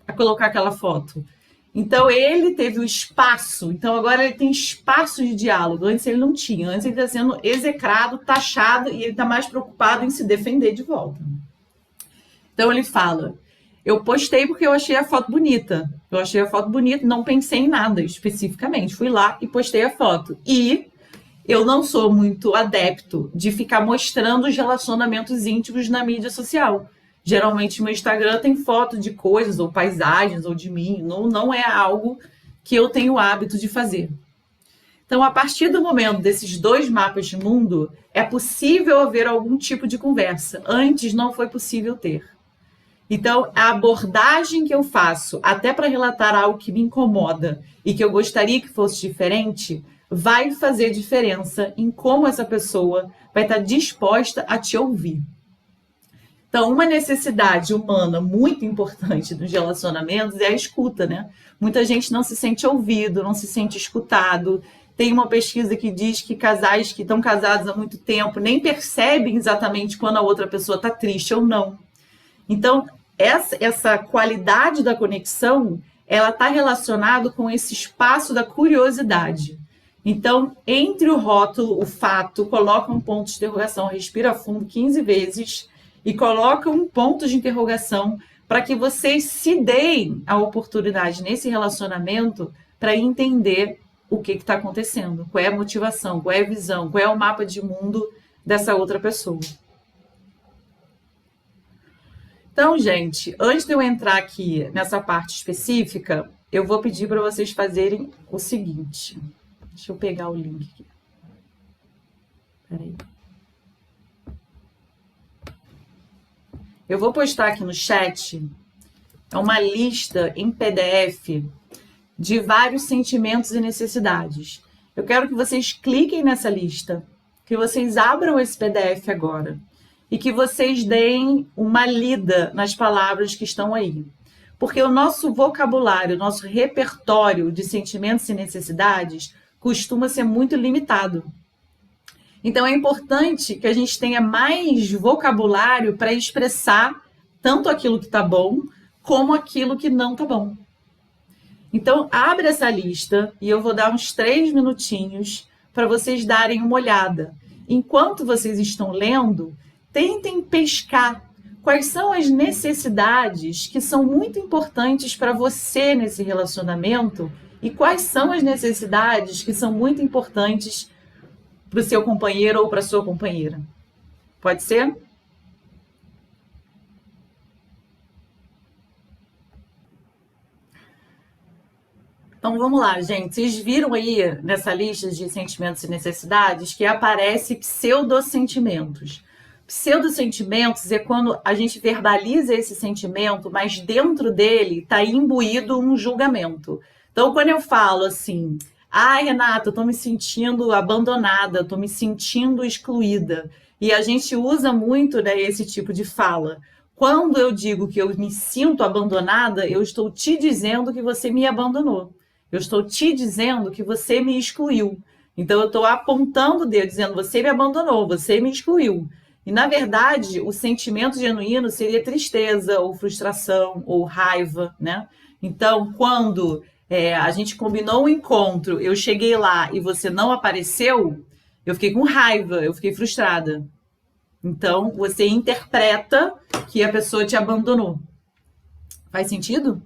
a colocar aquela foto? Então, ele teve o espaço, então agora ele tem espaço de diálogo, antes ele não tinha, antes ele está sendo execrado, taxado, e ele está mais preocupado em se defender de volta. Então, ele fala, eu postei porque eu achei a foto bonita, não pensei em nada especificamente, fui lá e postei a foto, e eu não sou muito adepto de ficar mostrando os relacionamentos íntimos na mídia social. Geralmente, meu Instagram tem foto de coisas, ou paisagens, ou de mim. Não é algo que eu tenho o hábito de fazer. Então, a partir do momento desses dois mapas de mundo, é possível haver algum tipo de conversa. Antes, não foi possível ter. Então, a abordagem que eu faço, até para relatar algo que me incomoda e que eu gostaria que fosse diferente, vai fazer diferença em como essa pessoa vai estar disposta a te ouvir. Então, uma necessidade humana muito importante dos relacionamentos é a escuta, né? Muita gente não se sente ouvido, não se sente escutado. Tem uma pesquisa que diz que casais que estão casados há muito tempo nem percebem exatamente quando a outra pessoa está triste ou não. Então, essa qualidade da conexão, ela está relacionada com esse espaço da curiosidade. Então, entre o rótulo, o fato, coloca um ponto de interrogação, respira fundo 15 vezes e coloca um ponto de interrogação para que vocês se deem a oportunidade nesse relacionamento para entender o que está acontecendo, qual é a motivação, qual é a visão, qual é o mapa de mundo dessa outra pessoa. Então, gente, antes de eu entrar aqui nessa parte específica, eu vou pedir para vocês fazerem o seguinte. Deixa eu pegar o link aqui. Peraí. Eu vou postar aqui no chat uma lista em PDF de vários sentimentos e necessidades. Eu quero que vocês cliquem nessa lista, que vocês abram esse PDF agora e que vocês deem uma lida nas palavras que estão aí. Porque o nosso vocabulário, o nosso repertório de sentimentos e necessidades costuma ser muito limitado. Então, é importante que a gente tenha mais vocabulário para expressar tanto aquilo que está bom, como aquilo que não está bom. Então, abre essa lista e eu vou dar uns 3 minutinhos para vocês darem uma olhada. Enquanto vocês estão lendo, tentem pescar quais são as necessidades que são muito importantes para você nesse relacionamento e quais são as necessidades que são muito importantes para o seu companheiro ou para a sua companheira. Pode ser? Então vamos lá, gente. Vocês viram aí nessa lista de sentimentos e necessidades que aparece pseudosentimentos. Pseudosentimentos é quando a gente verbaliza esse sentimento, mas dentro dele está imbuído um julgamento. Então, quando eu falo assim, ai, Renata, eu estou me sentindo abandonada, estou me sentindo excluída. E a gente usa muito, né, esse tipo de fala. Quando eu digo que eu me sinto abandonada, eu estou te dizendo que você me abandonou. Eu estou te dizendo que você me excluiu. Então, eu estou apontando o dedo, dizendo, você me abandonou, você me excluiu. E, na verdade, o sentimento genuíno seria tristeza, ou frustração, ou raiva, né? Então, quando a gente combinou um encontro, eu cheguei lá e você não apareceu, eu fiquei com raiva, eu fiquei frustrada. Então, você interpreta que a pessoa te abandonou. Faz sentido?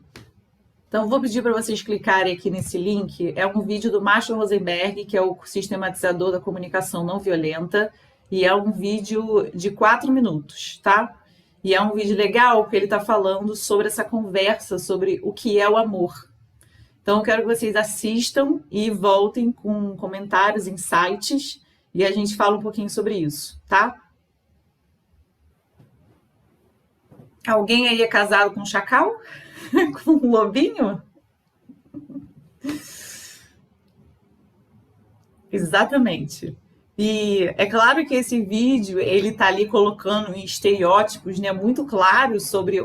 Então, vou pedir para vocês clicarem aqui nesse link. É um vídeo do Marshall Rosenberg, que é o sistematizador da comunicação não violenta, e é um vídeo de 4 minutos, tá? E é um vídeo legal, porque ele está falando sobre essa conversa, sobre o que é o amor. Então, eu quero que vocês assistam e voltem com comentários, insights, e a gente fala um pouquinho sobre isso, tá? Alguém aí é casado com um chacal? Com um lobinho? Exatamente. E é claro que esse vídeo, ele tá ali colocando em estereótipos, né, muito claros sobre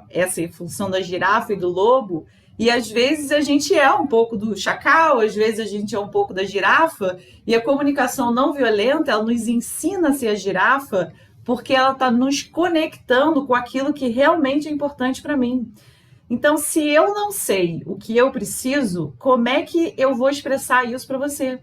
essa função da girafa e do lobo, e às vezes a gente é um pouco do chacal, às vezes a gente é um pouco da girafa, e a comunicação não violenta, ela nos ensina a ser a girafa, porque ela está nos conectando com aquilo que realmente é importante para mim. Então, se eu não sei o que eu preciso, como é que eu vou expressar isso para você?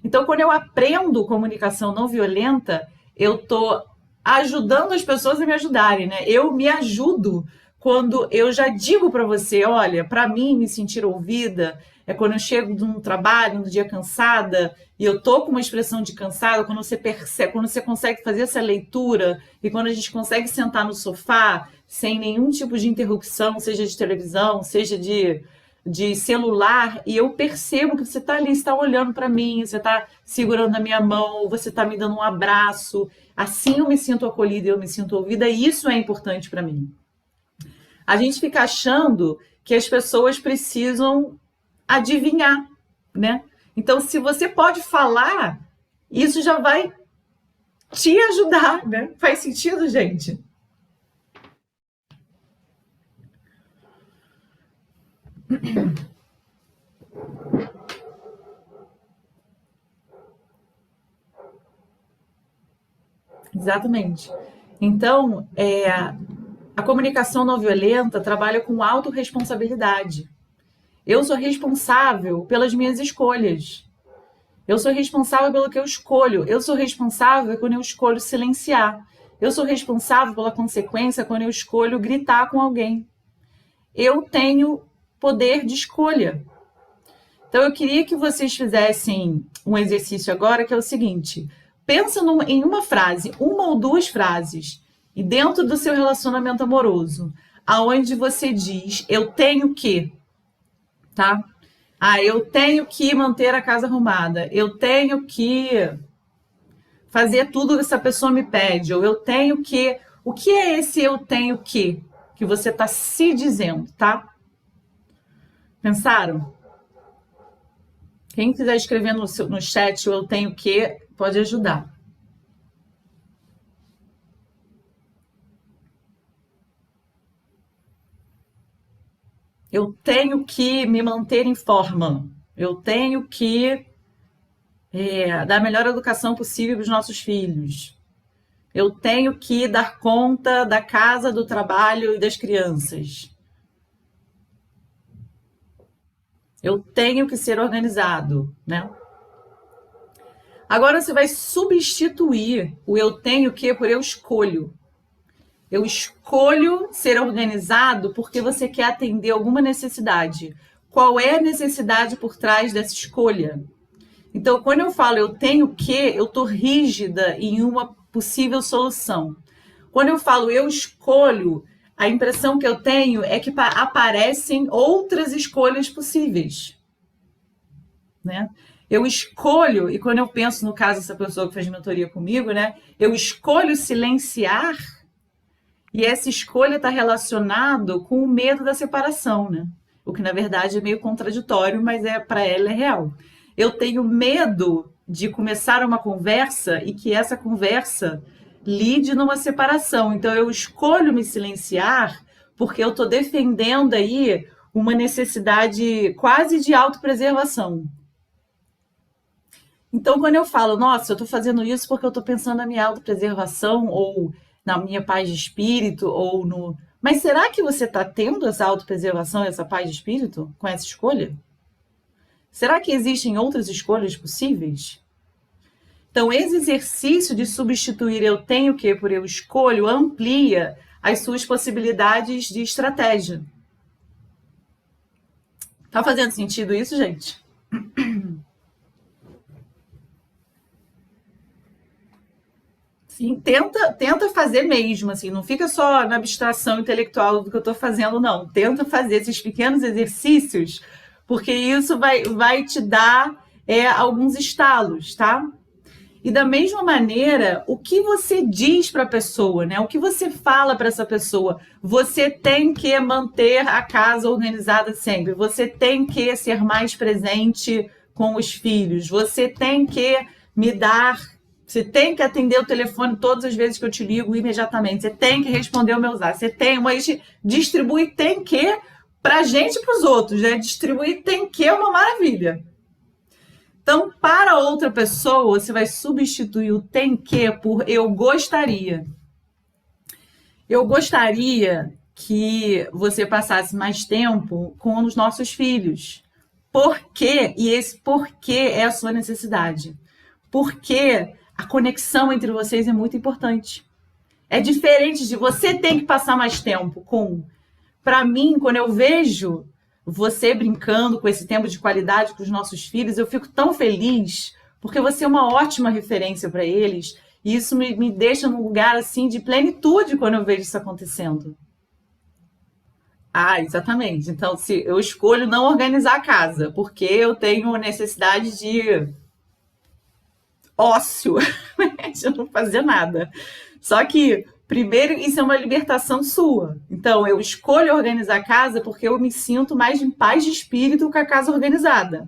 Então, quando eu aprendo comunicação não violenta, eu estou ajudando as pessoas a me ajudarem, né? Eu me ajudo quando eu já digo para você, olha, para mim me sentir ouvida é quando eu chego de um trabalho, um dia cansada, e eu tô com uma expressão de cansada, quando você percebe, quando você consegue fazer essa leitura, e quando a gente consegue sentar no sofá sem nenhum tipo de interrupção, seja de televisão, seja de celular, e eu percebo que você está ali, está olhando para mim, você está segurando a minha mão, você está me dando um abraço. Assim eu me sinto acolhida, eu me sinto ouvida, e isso é importante para mim. A gente fica achando que as pessoas precisam adivinhar, né? Então, se você pode falar, isso já vai te ajudar, né? Faz sentido, gente? Exatamente. Então, a comunicação não violenta trabalha com autorresponsabilidade. Eu sou responsável pelas minhas escolhas. Eu sou responsável pelo que eu escolho. Eu sou responsável quando eu escolho silenciar. Eu sou responsável pela consequência quando eu escolho gritar com alguém. Eu tenho poder de escolha. Então, eu queria que vocês fizessem um exercício agora, que é o seguinte: pensa em uma frase, uma ou duas frases, e dentro do seu relacionamento amoroso, aonde você diz, eu tenho que, tá? Ah, eu tenho que manter a casa arrumada, eu tenho que fazer tudo que essa pessoa me pede, ou eu tenho que... O que é esse eu tenho que você está se dizendo, tá? Pensaram? Quem quiser escrever no chat o eu tenho que, pode ajudar. Eu tenho que me manter em forma. Eu tenho que dar a melhor educação possível para os nossos filhos. Eu tenho que dar conta da casa, do trabalho e das crianças. Eu tenho que ser organizado, né? Agora você vai substituir o eu tenho que por eu escolho. Eu escolho ser organizado porque você quer atender alguma necessidade. Qual é a necessidade por trás dessa escolha? Então, quando eu falo eu tenho que, eu estou rígida em uma possível solução. Quando eu falo eu escolho, a impressão que eu tenho é que aparecem outras escolhas possíveis, né? Eu escolho, e quando eu penso no caso dessa pessoa que fez mentoria comigo, né? Eu escolho silenciar, e essa escolha está relacionada com o medo da separação, né? O que na verdade é meio contraditório, mas para ela é real. Eu tenho medo de começar uma conversa e que essa conversa lide numa separação. Então eu escolho me silenciar porque eu estou defendendo aí uma necessidade quase de autopreservação. Então, quando eu falo, nossa, eu estou fazendo isso porque eu estou pensando na minha autopreservação, ou na minha paz de espírito, ou no. Mas será que você está tendo essa autopreservação, essa paz de espírito com essa escolha? Será que existem outras escolhas possíveis? Então, esse exercício de substituir eu tenho que por eu escolho amplia as suas possibilidades de estratégia. Tá fazendo sentido isso, gente? Sim, tenta fazer mesmo, assim, não fica só na abstração intelectual do que eu estou fazendo, não. Tenta fazer esses pequenos exercícios, porque isso vai te dar alguns estalos, tá? E da mesma maneira, o que você diz para a pessoa, né? O que você fala para essa pessoa? Você tem que manter a casa organizada sempre. Você tem que ser mais presente com os filhos. Você tem que me dar. Você tem que atender o telefone todas as vezes que eu te ligo imediatamente. Você tem que responder o meu zap. Você tem, mas distribuir tem que para a gente e para os outros, né? Distribuir tem que é uma maravilha. Então, para outra pessoa, você vai substituir o tem que por eu gostaria. Eu gostaria que você passasse mais tempo com os nossos filhos. Por quê? E esse porquê é a sua necessidade. Porque a conexão entre vocês é muito importante. É diferente de você tem que passar mais tempo com. Para mim, quando eu vejo você brincando com esse tempo de qualidade com os nossos filhos, eu fico tão feliz, porque você é uma ótima referência para eles, e isso me deixa num lugar assim de plenitude quando eu vejo isso acontecendo. Ah, exatamente. Então, se eu escolho não organizar a casa, porque eu tenho necessidade de ócio, de não fazer nada. Só que, primeiro, isso é uma libertação sua. Então, eu escolho organizar a casa porque eu me sinto mais em paz de espírito com a casa organizada.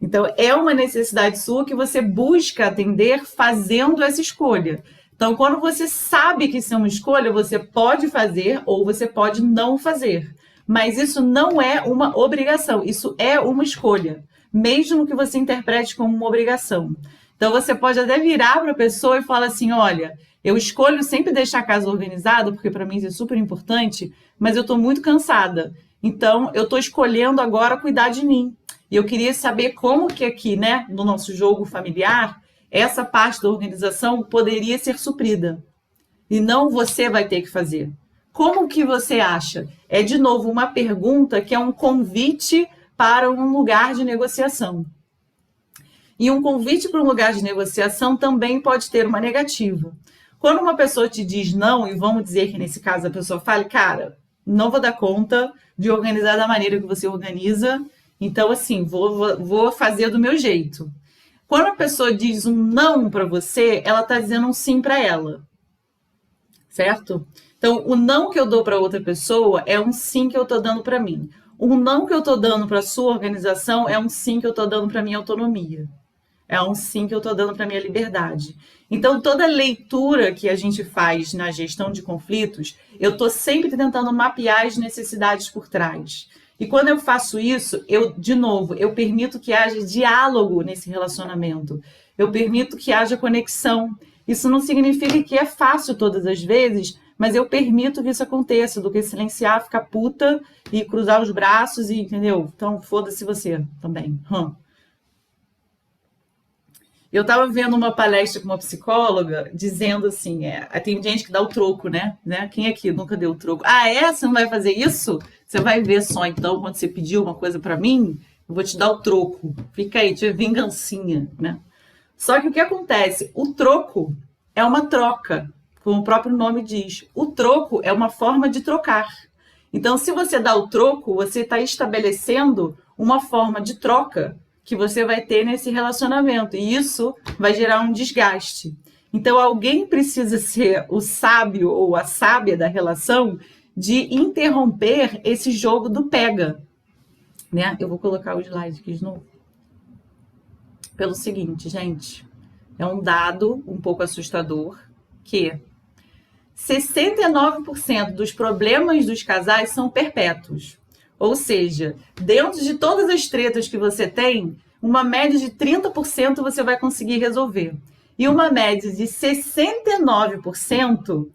Então, é uma necessidade sua que você busca atender fazendo essa escolha. Então, quando você sabe que isso é uma escolha, você pode fazer ou você pode não fazer. Mas isso não é uma obrigação, isso é uma escolha, mesmo que você interprete como uma obrigação. Então, você pode até virar para a pessoa e falar assim: olha, eu escolho sempre deixar a casa organizada, porque para mim isso é super importante, mas eu estou muito cansada. Então, eu estou escolhendo agora cuidar de mim. E eu queria saber como que aqui, né, no nosso jogo familiar, essa parte da organização poderia ser suprida. E não você vai ter que fazer. Como que você acha? É, de novo, uma pergunta que é um convite para um lugar de negociação. E um convite para um lugar de negociação também pode ter uma negativa. Quando uma pessoa te diz não, e vamos dizer que nesse caso a pessoa fale, cara, não vou dar conta de organizar da maneira que você organiza, então assim, vou fazer do meu jeito. Quando a pessoa diz um não para você, ela está dizendo um sim para ela, certo? Então, o não que eu dou para outra pessoa é um sim que eu estou dando para mim. O não que eu estou dando para a sua organização é um sim que eu estou dando para a minha autonomia. É um sim que eu estou dando para a minha liberdade. Então, toda leitura que a gente faz na gestão de conflitos, eu estou sempre tentando mapear as necessidades por trás. E quando eu faço isso, de novo, eu permito que haja diálogo nesse relacionamento. Eu permito que haja conexão. Isso não significa que é fácil todas as vezes, mas eu permito que isso aconteça, do que silenciar, ficar puta e cruzar os braços e, entendeu? Então, foda-se você também. Eu estava vendo uma palestra com uma psicóloga dizendo assim, tem gente que dá o troco, né? Quem aqui nunca deu o troco? Ah, você não vai fazer isso? Você vai ver só, então, quando você pedir uma coisa para mim, eu vou te dar o troco. Fica aí, tive vingancinha, né? Só que o que acontece? O troco é uma troca, como o próprio nome diz. O troco é uma forma de trocar. Então, se você dá o troco, você está estabelecendo uma forma de troca que você vai ter nesse relacionamento. E isso vai gerar um desgaste. Então, alguém precisa ser o sábio ou a sábia da relação de interromper esse jogo do pega. Né? Eu vou colocar o slide aqui de novo. Pelo seguinte, gente, é um dado um pouco assustador que 69% dos problemas dos casais são perpétuos. Ou seja, dentro de todas as tretas que você tem, uma média de 30% você vai conseguir resolver. E uma média de 69%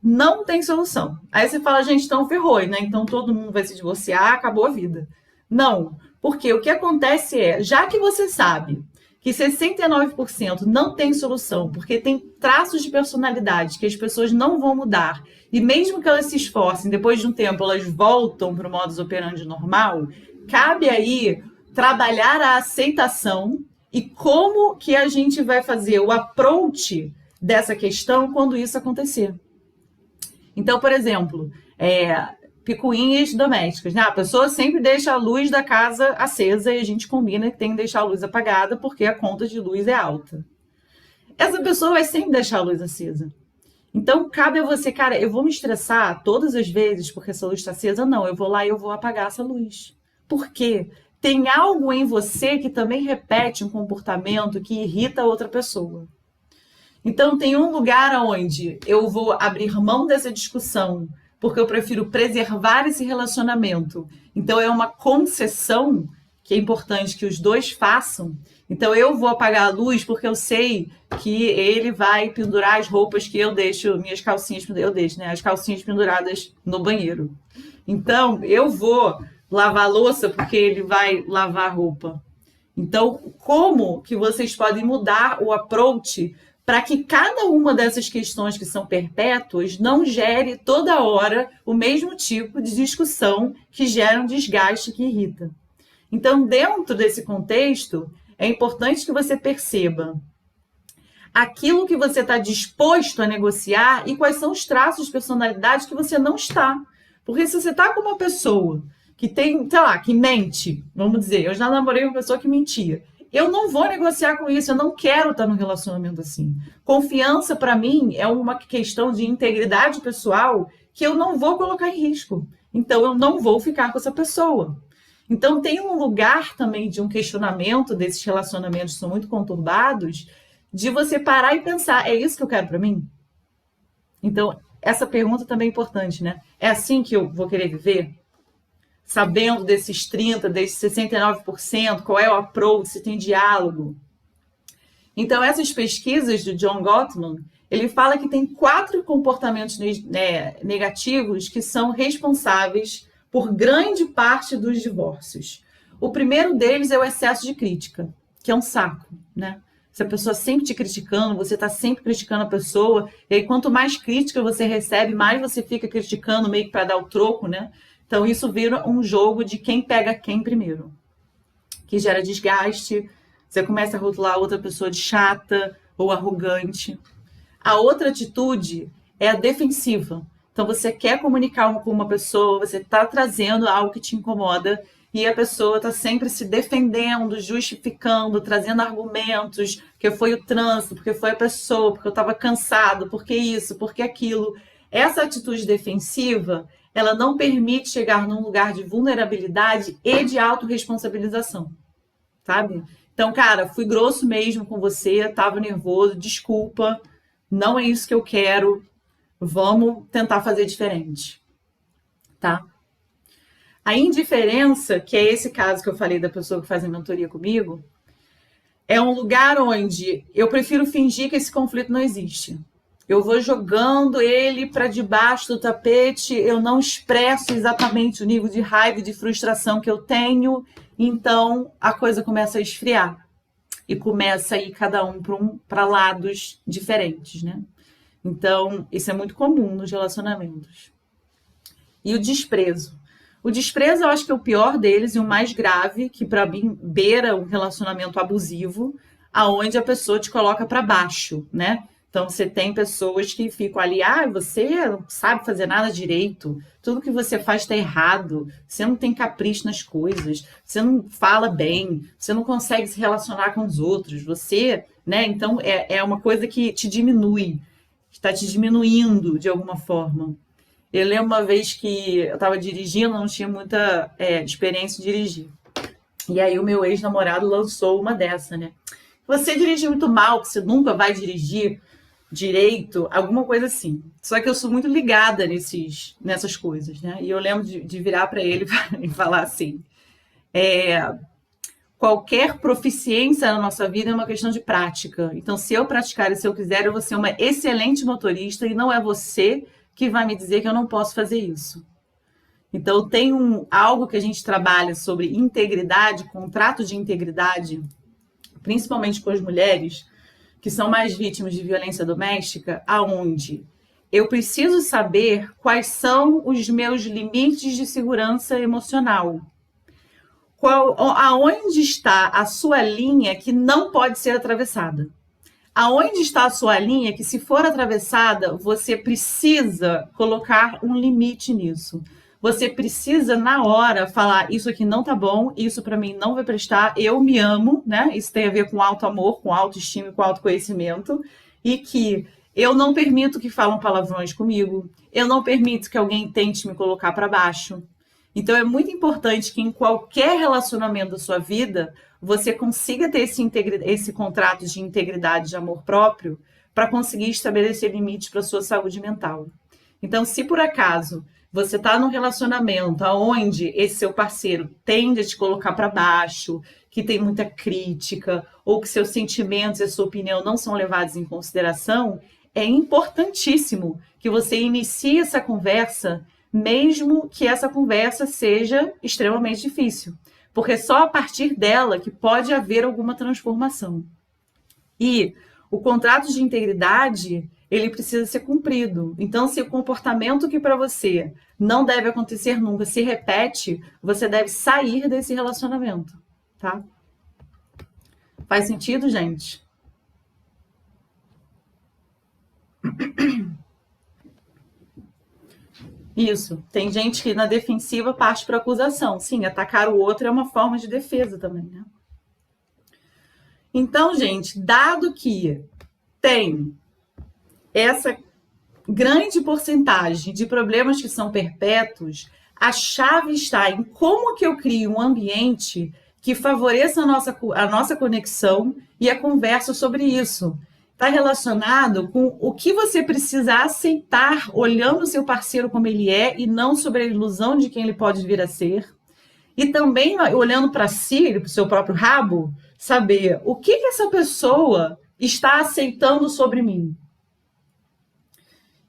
não tem solução. Aí você fala, gente, então ferrou, né? Então todo mundo vai se divorciar, acabou a vida. Não, porque o que acontece é, já que você sabe que 69% não tem solução, porque tem traços de personalidade que as pessoas não vão mudar, e mesmo que elas se esforcem, depois de um tempo elas voltam para o modus operandi normal, cabe aí trabalhar a aceitação e como que a gente vai fazer o approach dessa questão quando isso acontecer. Então, por exemplo, picuinhas domésticas, né? A pessoa sempre deixa a luz da casa acesa e a gente combina que tem que deixar a luz apagada porque a conta de luz é alta. Essa pessoa vai sempre deixar a luz acesa. Então, cabe a você, cara, eu vou me estressar todas as vezes porque essa luz está acesa? Não, eu vou lá e eu vou apagar essa luz. Por quê? Tem algo em você que também repete um comportamento que irrita a outra pessoa. Então, tem um lugar onde eu vou abrir mão dessa discussão porque eu prefiro preservar esse relacionamento. Então, é uma concessão que é importante que os dois façam. Então, eu vou apagar a luz porque eu sei que ele vai pendurar as roupas que eu deixo, minhas calcinhas, eu deixo, né? As calcinhas penduradas no banheiro. Então, eu vou lavar a louça porque ele vai lavar a roupa. Então, como que vocês podem mudar o approach para que cada uma dessas questões que são perpétuas não gere toda hora o mesmo tipo de discussão que gera um desgaste que irrita. Então, dentro desse contexto, é importante que você perceba aquilo que você está disposto a negociar e quais são os traços de personalidade que você não está. Porque se você está com uma pessoa que tem, sei lá, que mente, vamos dizer, eu já namorei uma pessoa que mentia. Eu não vou negociar com isso, eu não quero estar num relacionamento assim. Confiança, para mim, é uma questão de integridade pessoal que eu não vou colocar em risco. Então, eu não vou ficar com essa pessoa. Então, tem um lugar também de um questionamento desses relacionamentos que são muito conturbados, de você parar e pensar, é isso que eu quero para mim? Então, essa pergunta também é importante, né? É assim que eu vou querer viver? Sabendo desses 30%, desses 69%, qual é o approach, se tem diálogo. Então, essas pesquisas do John Gottman, ele fala que tem 4 comportamentos negativos que são responsáveis por grande parte dos divórcios. O primeiro deles é o excesso de crítica, que é um saco, né? Se a pessoa sempre te criticando, você está sempre criticando a pessoa, e aí quanto mais crítica você recebe, mais você fica criticando, meio que para dar o troco, né? Então, isso vira um jogo de quem pega quem primeiro, que gera desgaste, você começa a rotular a outra pessoa de chata ou arrogante. A outra atitude é a defensiva. Então, você quer comunicar com uma pessoa, você está trazendo algo que te incomoda e a pessoa está sempre se defendendo, justificando, trazendo argumentos, porque foi o trânsito, porque foi a pessoa, porque eu estava cansado, porque isso, porque aquilo. Essa atitude defensiva, ela não permite chegar num lugar de vulnerabilidade e de autorresponsabilização, sabe? Então, cara, fui grosso mesmo com você, estava nervoso, desculpa, não é isso que eu quero, vamos tentar fazer diferente, tá? A indiferença, que é esse caso que eu falei da pessoa que faz a mentoria comigo, é um lugar onde eu prefiro fingir que esse conflito não existe. Eu vou jogando ele para debaixo do tapete, eu não expresso exatamente o nível de raiva e de frustração que eu tenho, então a coisa começa a esfriar e começa a ir cada um para lados diferentes, né? Então, isso é muito comum nos relacionamentos. E o desprezo. O desprezo eu acho que é o pior deles e o mais grave, que para mim beira um relacionamento abusivo, aonde a pessoa te coloca para baixo, né? Então você tem pessoas que ficam ali, você não sabe fazer nada direito, tudo que você faz está errado, você não tem capricho nas coisas, você não fala bem, você não consegue se relacionar com os outros, você, né? Então é uma coisa que te diminui, está te diminuindo de alguma forma. Eu lembro uma vez que eu estava dirigindo, não tinha muita experiência de dirigir. E aí o meu ex-namorado lançou uma dessa, né? Você dirige muito mal, que você nunca vai dirigir direito, alguma coisa assim. Só que eu sou muito ligada nessas coisas, né? E eu lembro de virar para ele e falar assim: qualquer proficiência na nossa vida é uma questão de prática. Então, se eu praticar e se eu quiser, eu vou ser uma excelente motorista e não é você que vai me dizer que eu não posso fazer isso. Então, tem algo que a gente trabalha sobre integridade, contrato de integridade, principalmente com as mulheres, que são mais vítimas de violência doméstica, aonde eu preciso saber quais são os meus limites de segurança emocional. Aonde está a sua linha que não pode ser atravessada? Aonde está a sua linha que, se for atravessada, você precisa colocar um limite nisso? Você precisa, na hora, falar: isso aqui não tá bom, isso para mim não vai prestar, eu me amo, né? Isso tem a ver com auto-amor, com autoestima e com autoconhecimento. E que eu não permito que falam palavrões comigo, eu não permito que alguém tente me colocar para baixo. Então, é muito importante que em qualquer relacionamento da sua vida, você consiga ter esse contrato de integridade, de amor próprio, para conseguir estabelecer limites para a sua saúde mental. Então, se por acaso você está num relacionamento onde esse seu parceiro tende a te colocar para baixo, que tem muita crítica, ou que seus sentimentos e a sua opinião não são levados em consideração, é importantíssimo que você inicie essa conversa, mesmo que essa conversa seja extremamente difícil, porque é só a partir dela que pode haver alguma transformação. E o contrato de integridade, ele precisa ser cumprido. Então, se o comportamento que para você não deve acontecer nunca se repete, você deve sair desse relacionamento, tá? Faz sentido, gente? Isso. Tem gente que na defensiva parte para acusação. Sim, atacar o outro é uma forma de defesa também, né? Então, gente, dado que tem essa grande porcentagem de problemas que são perpétuos, a chave está em como que eu crio um ambiente que favoreça a nossa conexão e a conversa sobre isso. Está relacionado com o que você precisa aceitar olhando o seu parceiro como ele é e não sobre a ilusão de quem ele pode vir a ser. E também olhando para si, para o seu próprio rabo, saber o que essa pessoa está aceitando sobre mim.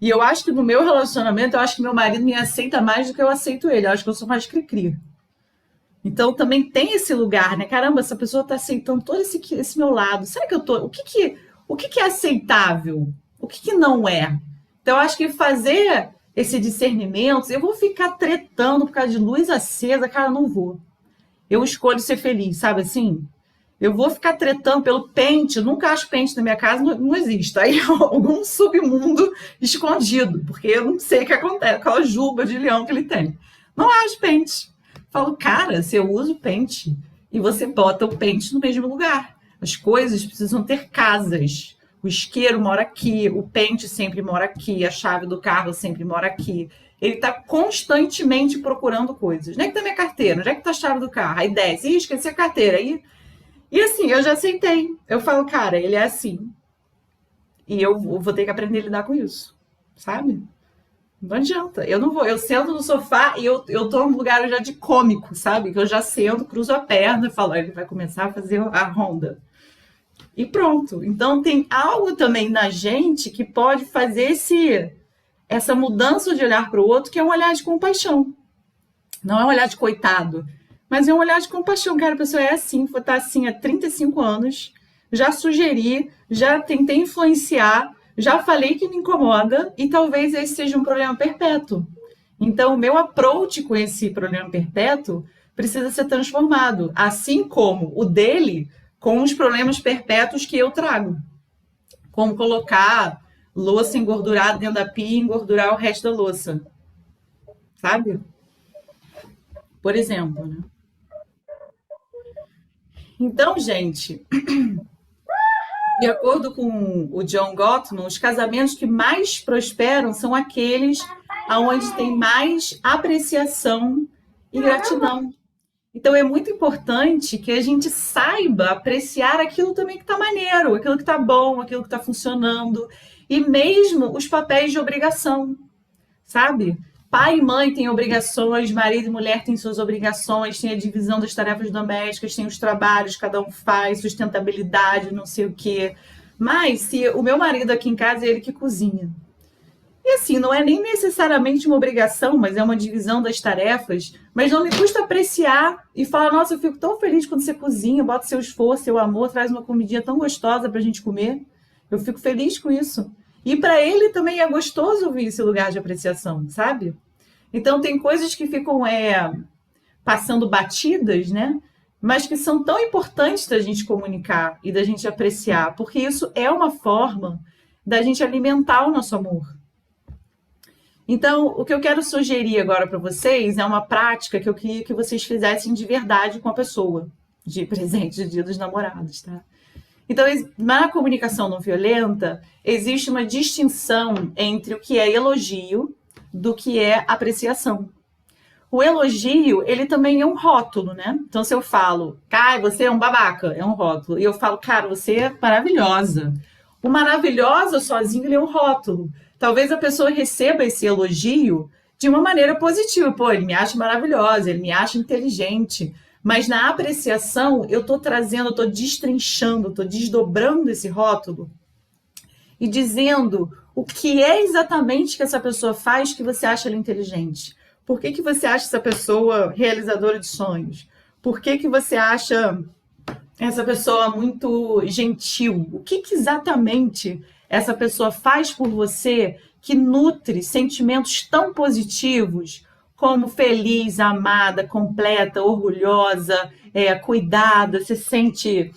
E eu acho que no meu relacionamento, eu acho que meu marido me aceita mais do que eu aceito ele. Eu acho que eu sou mais cri-cri. Então também tem esse lugar, né? Caramba, essa pessoa está aceitando todo esse meu lado. Será que eu tô... O que é aceitável? O que não é? Então eu acho que fazer esse discernimento, eu vou ficar tretando por causa de luz acesa, cara, não vou. Eu escolho ser feliz, sabe assim? Eu vou ficar tretando pelo pente, nunca acho pente na minha casa, não existe. Aí algum submundo escondido, porque eu não sei o que acontece, aquela juba de leão que ele tem. Não acho pente. Falo, cara, se eu uso pente e você bota o pente no mesmo lugar. As coisas precisam ter casas. O isqueiro mora aqui, o pente sempre mora aqui, a chave do carro sempre mora aqui. Ele está constantemente procurando coisas. Onde é que está minha carteira? Onde é que está a chave do carro? Aí desce, esqueci a carteira. E assim, eu já aceitei. Eu falo, cara, ele é assim. E eu vou ter que aprender a lidar com isso, sabe? Não adianta. Eu não vou. Eu sento no sofá e eu tô num lugar já de cômico, sabe? Que eu já sento, cruzo a perna e falo, ele vai começar a fazer a ronda. E pronto. Então tem algo também na gente que pode fazer essa mudança de olhar para o outro, que é um olhar de compaixão. Não é um olhar de coitado, mas é um olhar de compaixão. Cara, a pessoa é assim, está assim há 35 anos, já sugeri, já tentei influenciar, já falei que me incomoda e talvez esse seja um problema perpétuo. Então, o meu approach com esse problema perpétuo precisa ser transformado, assim como o dele com os problemas perpétuos que eu trago. Como colocar louça engordurada dentro da pia e engordurar o resto da louça, sabe? Por exemplo, né? Então, gente, de acordo com o John Gottman, os casamentos que mais prosperam são aqueles onde tem mais apreciação e gratidão. Então é muito importante que a gente saiba apreciar aquilo também que está maneiro, aquilo que está bom, aquilo que está funcionando, e mesmo os papéis de obrigação, sabe? Pai e mãe têm obrigações, marido e mulher têm suas obrigações, tem a divisão das tarefas domésticas, tem os trabalhos, cada um faz, sustentabilidade, não sei o quê. Mas se o meu marido aqui em casa é ele que cozinha. E assim, não é nem necessariamente uma obrigação, mas é uma divisão das tarefas, mas não me custa apreciar e falar, nossa, eu fico tão feliz quando você cozinha, bota seu esforço, seu amor, traz uma comidinha tão gostosa pra gente comer. Eu fico feliz com isso. E para ele também é gostoso ouvir esse lugar de apreciação, sabe? Então tem coisas que ficam passando batidas, né? Mas que são tão importantes da gente comunicar e da gente apreciar, porque isso é uma forma da gente alimentar o nosso amor. Então, o que eu quero sugerir agora para vocês é uma prática que eu queria que vocês fizessem de verdade com a pessoa, de presente de Dia dos Namorados, tá? Então, na comunicação não violenta, existe uma distinção entre o que é elogio do que é apreciação. O elogio, ele também é um rótulo, né? Então, se eu falo, cara, você é um babaca, é um rótulo. E eu falo, cara, você é maravilhosa. O maravilhosa sozinho, ele é um rótulo. Talvez a pessoa receba esse elogio de uma maneira positiva. Pô, ele me acha maravilhosa, ele me acha inteligente. Mas na apreciação, eu estou trazendo, eu estou destrinchando, estou desdobrando esse rótulo e dizendo o que é exatamente que essa pessoa faz que você acha ela inteligente. Por que você acha essa pessoa realizadora de sonhos? Por que você acha essa pessoa muito gentil? O que exatamente essa pessoa faz por você que nutre sentimentos tão positivos como feliz, amada, completa, orgulhosa, cuidada, você sente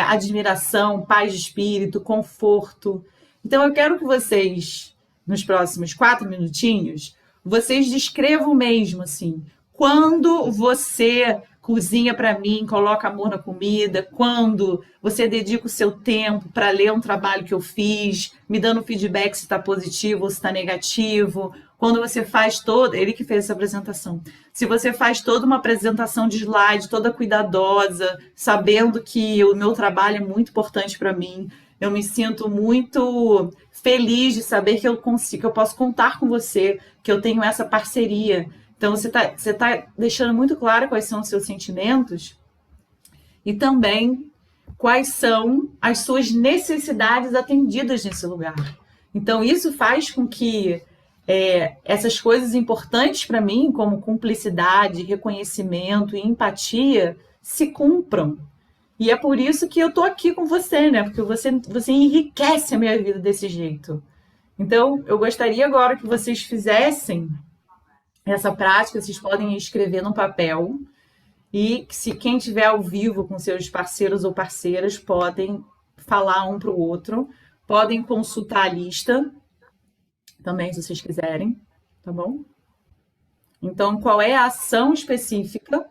admiração, paz de espírito, conforto. Então eu quero que vocês, nos próximos 4 minutinhos, vocês descrevam mesmo assim, quando você cozinha para mim, coloca amor na comida, quando você dedica o seu tempo para ler um trabalho que eu fiz, me dando feedback se está positivo ou se está negativo, quando você faz toda, ele que fez essa apresentação, se você faz toda uma apresentação de slide, toda cuidadosa, sabendo que o meu trabalho é muito importante para mim, eu me sinto muito feliz de saber que eu consigo, que eu posso contar com você, que eu tenho essa parceria. Então, você tá deixando muito claro quais são os seus sentimentos e também quais são as suas necessidades atendidas nesse lugar. Então, isso faz com que essas coisas importantes para mim, como cumplicidade, reconhecimento e empatia, se cumpram. E é por isso que eu tô aqui com você, né? Porque você enriquece a minha vida desse jeito. Então, eu gostaria agora que vocês fizessem essa prática, vocês podem escrever no papel e se quem tiver ao vivo com seus parceiros ou parceiras podem falar um para o outro, podem consultar a lista também, se vocês quiserem, tá bom? Então, qual é a ação específica?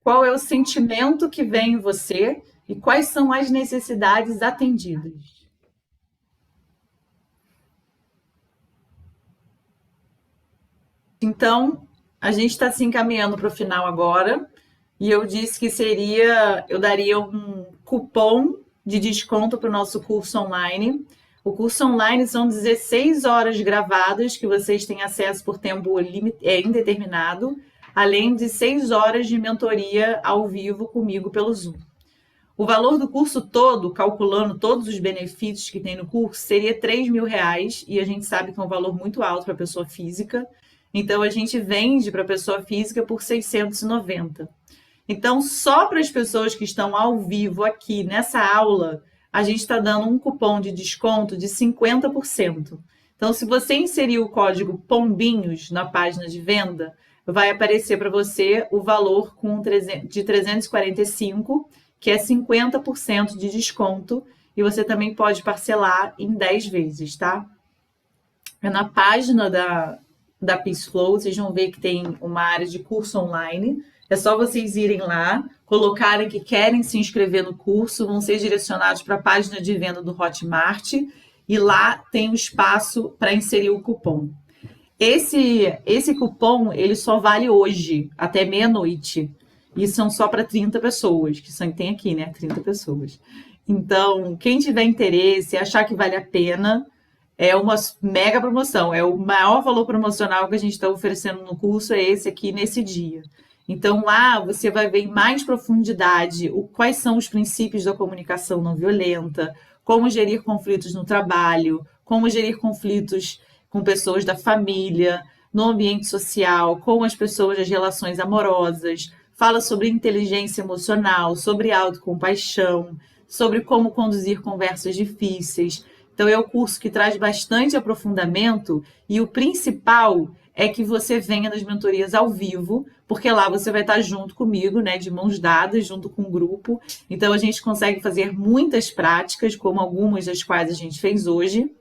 Qual é o sentimento que vem em você? E quais são as necessidades atendidas? Então, a gente está se encaminhando para o final agora. E eu disse que eu daria um cupom de desconto para o nosso curso online O curso online são 16 horas gravadas que vocês têm acesso por tempo indeterminado, além de 6 horas de mentoria ao vivo comigo pelo Zoom. O valor do curso todo, calculando todos os benefícios que tem no curso, seria R$ 3.000, e a gente sabe que é um valor muito alto para a pessoa física. Então, a gente vende para a pessoa física por 690. Então, só para as pessoas que estão ao vivo aqui nessa aula, a gente está dando um cupom de desconto de 50%. Então, se você inserir o código POMBINHOS na página de venda, vai aparecer para você o valor de 345, que é 50% de desconto, e você também pode parcelar em 10 vezes, tá? Na página da Peace Flow, vocês vão ver que tem uma área de curso online. É só vocês irem lá, colocarem que querem se inscrever no curso, vão ser direcionados para a página de venda do Hotmart, e lá tem um espaço para inserir o cupom. Esse cupom, ele só vale hoje, até meia-noite. E são só para 30 pessoas, que tem aqui, né? 30 pessoas. Então, quem tiver interesse, achar que vale a pena, é uma mega promoção. É o maior valor promocional que a gente está oferecendo no curso, é esse aqui nesse dia. Então, lá você vai ver em mais profundidade quais são os princípios da comunicação não violenta, como gerir conflitos no trabalho, como gerir conflitos com pessoas da família, no ambiente social, com as pessoas das relações amorosas. Fala sobre inteligência emocional, sobre autocompaixão, sobre como conduzir conversas difíceis. Então, é um curso que traz bastante aprofundamento, e o principal é que você venha nas mentorias ao vivo, porque lá você vai estar junto comigo, né, de mãos dadas, junto com o grupo. Então, a gente consegue fazer muitas práticas, como algumas das quais a gente fez hoje,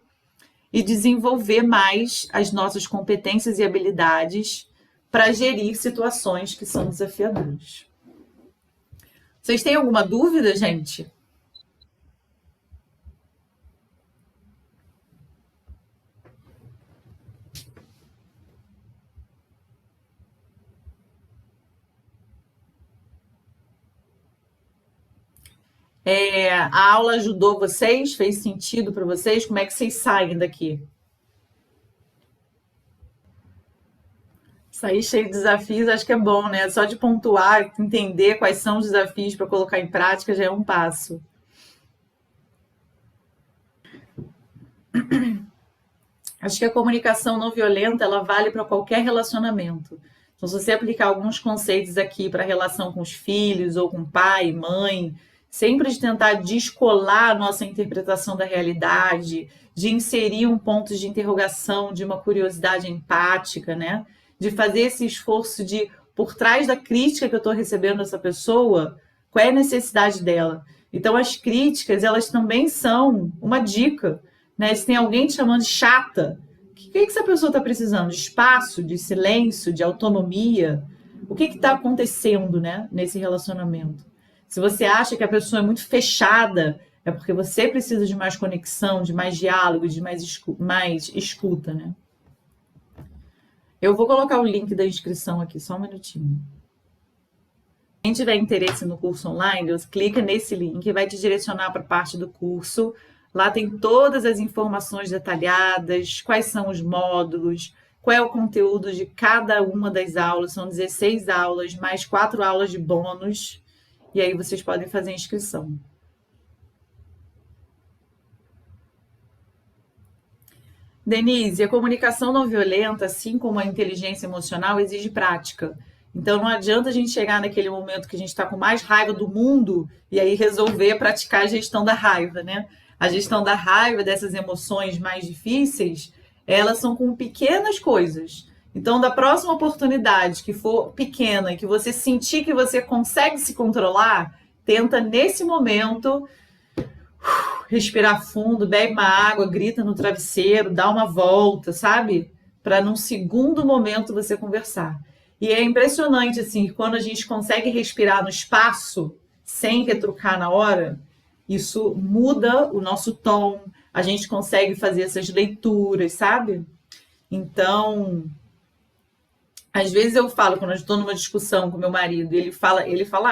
e desenvolver mais as nossas competências e habilidades para gerir situações que são desafiadoras. Vocês têm alguma dúvida, gente? A aula ajudou vocês? Fez sentido para vocês? Como é que vocês saem daqui? Sair cheio de desafios, acho que é bom, né? Só de pontuar, entender quais são os desafios para colocar em prática já é um passo. Acho que a comunicação não violenta, ela vale para qualquer relacionamento. Então, se você aplicar alguns conceitos aqui para a relação com os filhos, ou com pai, mãe, sempre de tentar descolar a nossa interpretação da realidade, de inserir um ponto de interrogação, de uma curiosidade empática, né? De fazer esse esforço de, por trás da crítica que eu estou recebendo dessa pessoa, qual é a necessidade dela? Então, as críticas, elas também são uma dica, né? Se tem alguém te chamando de chata, o que essa pessoa está precisando? De espaço, de silêncio, de autonomia? O que está acontecendo, né, nesse relacionamento? Se você acha que a pessoa é muito fechada, é porque você precisa de mais conexão, de mais diálogo, de mais escuta, né? Eu vou colocar o link da inscrição aqui, só um minutinho. Quem tiver interesse no curso online, clica nesse link e vai te direcionar para a parte do curso. Lá tem todas as informações detalhadas, quais são os módulos, qual é o conteúdo de cada uma das aulas. São 16 aulas, mais 4 aulas de bônus. E aí vocês podem fazer a inscrição. Denise, a comunicação não violenta, assim como a inteligência emocional, exige prática. Então, não adianta a gente chegar naquele momento que a gente está com mais raiva do mundo e aí resolver praticar a gestão da raiva, né? A gestão da raiva, dessas emoções mais difíceis, elas são com pequenas coisas. Então, da próxima oportunidade que for pequena e que você sentir que você consegue se controlar, tenta nesse momento respirar fundo, bebe uma água, grita no travesseiro, dá uma volta, sabe? Para num segundo momento você conversar. E é impressionante, assim, quando a gente consegue respirar no espaço, sem retrucar na hora, isso muda o nosso tom, a gente consegue fazer essas leituras, sabe? Então, às vezes eu falo, quando eu estou numa discussão com meu marido, ele fala